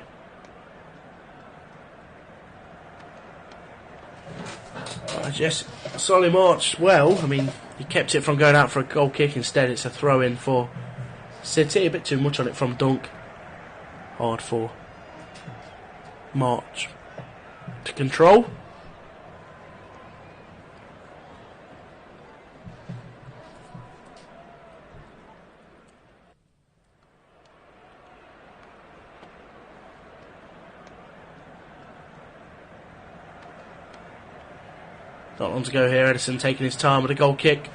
Jess Solly March. Well, I mean, he kept it from going out for a goal kick. Instead, it's a throw in for City. A bit too much on it from Dunk. Hard for March to control. Not long to go here. Edison taking his time with a goal kick.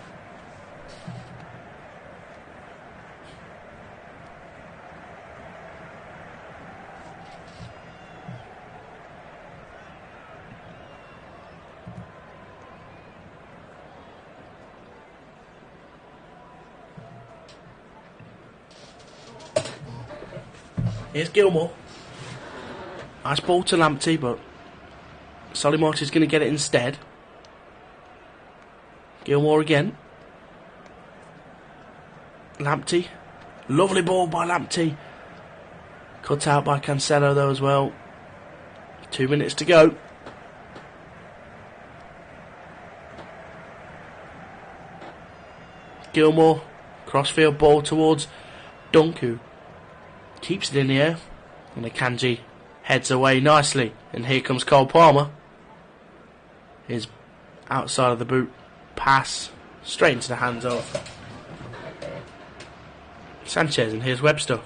Here's Gilmore. Nice ball to Lamptey, but Solly is going to get it instead. Gilmore again. Lamptey. Lovely ball by Lamptey. Cut out by Cancelo though as well. 2 minutes to go. Gilmore. Crossfield ball towards Dunk, who keeps it in the air. And Akanji heads away nicely. And here comes Cole Palmer. His outside of the boot pass straight into the hands of Sanchez, and here's Webster.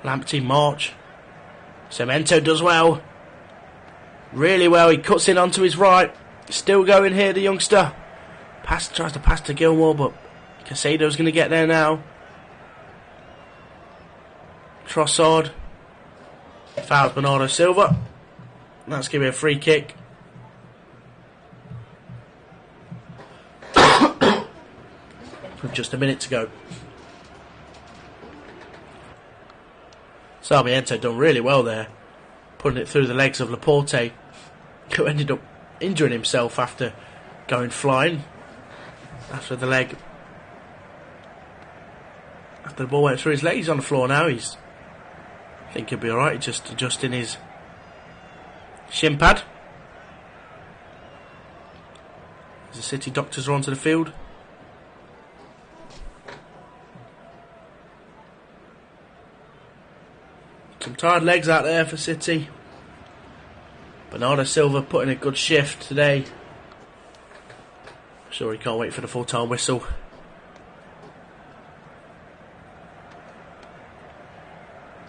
Lamptey, March. Cemento does well. Really well. He cuts in onto his right. Still going here, the youngster. Tries to pass to Gilmore, but Casado's going to get there now. Trossard fouls Bernardo Silva. That's going to be a free kick. With just a minute to go. Sarmiento done really well there, putting it through the legs of Laporte, who ended up injuring himself after going flying. After the ball went through his leg, he's on the floor now. I think he'll be alright, just adjusting his shin pad. As the City doctors are onto the field. Some tired legs out there for City. Bernardo Silva putting a good shift today. Sure, he can't wait for the full-time whistle.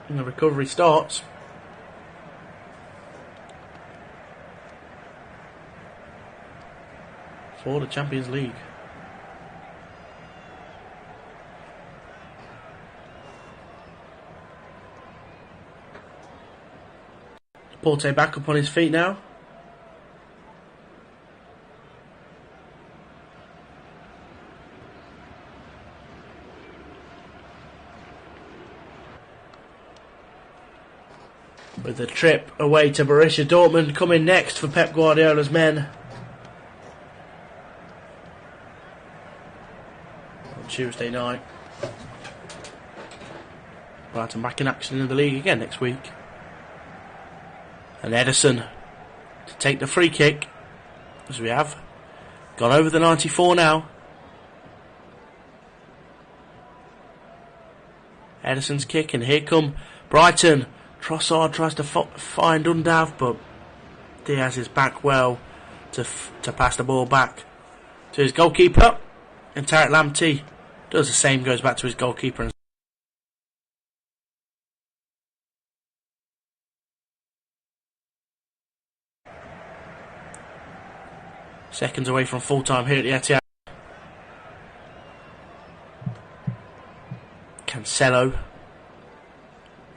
And the recovery starts. For the Champions League. Porte back up on his feet now. with the trip away to Borussia Dortmund coming next for Pep Guardiola's men on Tuesday night. Brighton back in action in the league again next week. And Ederson to take the free kick, as we have gone over the 94 now. Ederson's kick, and here come Brighton. Trossard tries to find Undav, but Diaz is back well to pass the ball back to his goalkeeper. And Tariq Lamptey does the same, goes back to his goalkeeper. Seconds away from full time here at the Etihad. Cancelo.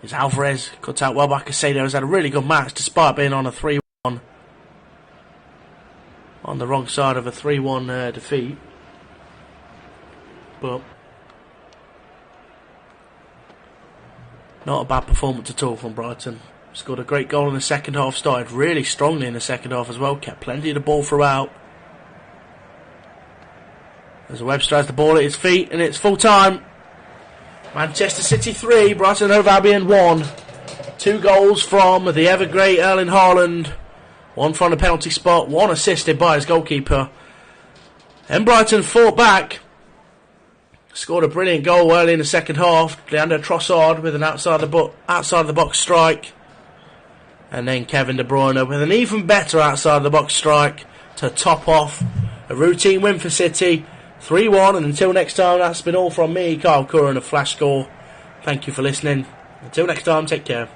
Is Alvarez cut out well by Casado. Has had a really good match despite being on a 3-1. On the wrong side of a 3-1 defeat. But not a bad performance at all from Brighton. Scored a great goal in the second half. Started really strongly in the second half as well. Kept plenty of the ball throughout. As Webster has the ball at his feet, and it's full time. Manchester City 3, Brighton & Hove Albion 1. 2 goals from the ever great Erling Haaland. 1 from the penalty spot, 1 assisted by his goalkeeper. And Brighton fought back. Scored a brilliant goal early in the second half. Leandro Trossard with an outside the box strike. And then Kevin De Bruyne with an even better outside the box strike to top off a routine win for City. 3-1, and until next time, that's been all from me, Kyle Curran of Flash Score. Thank you for listening. Until next time, take care.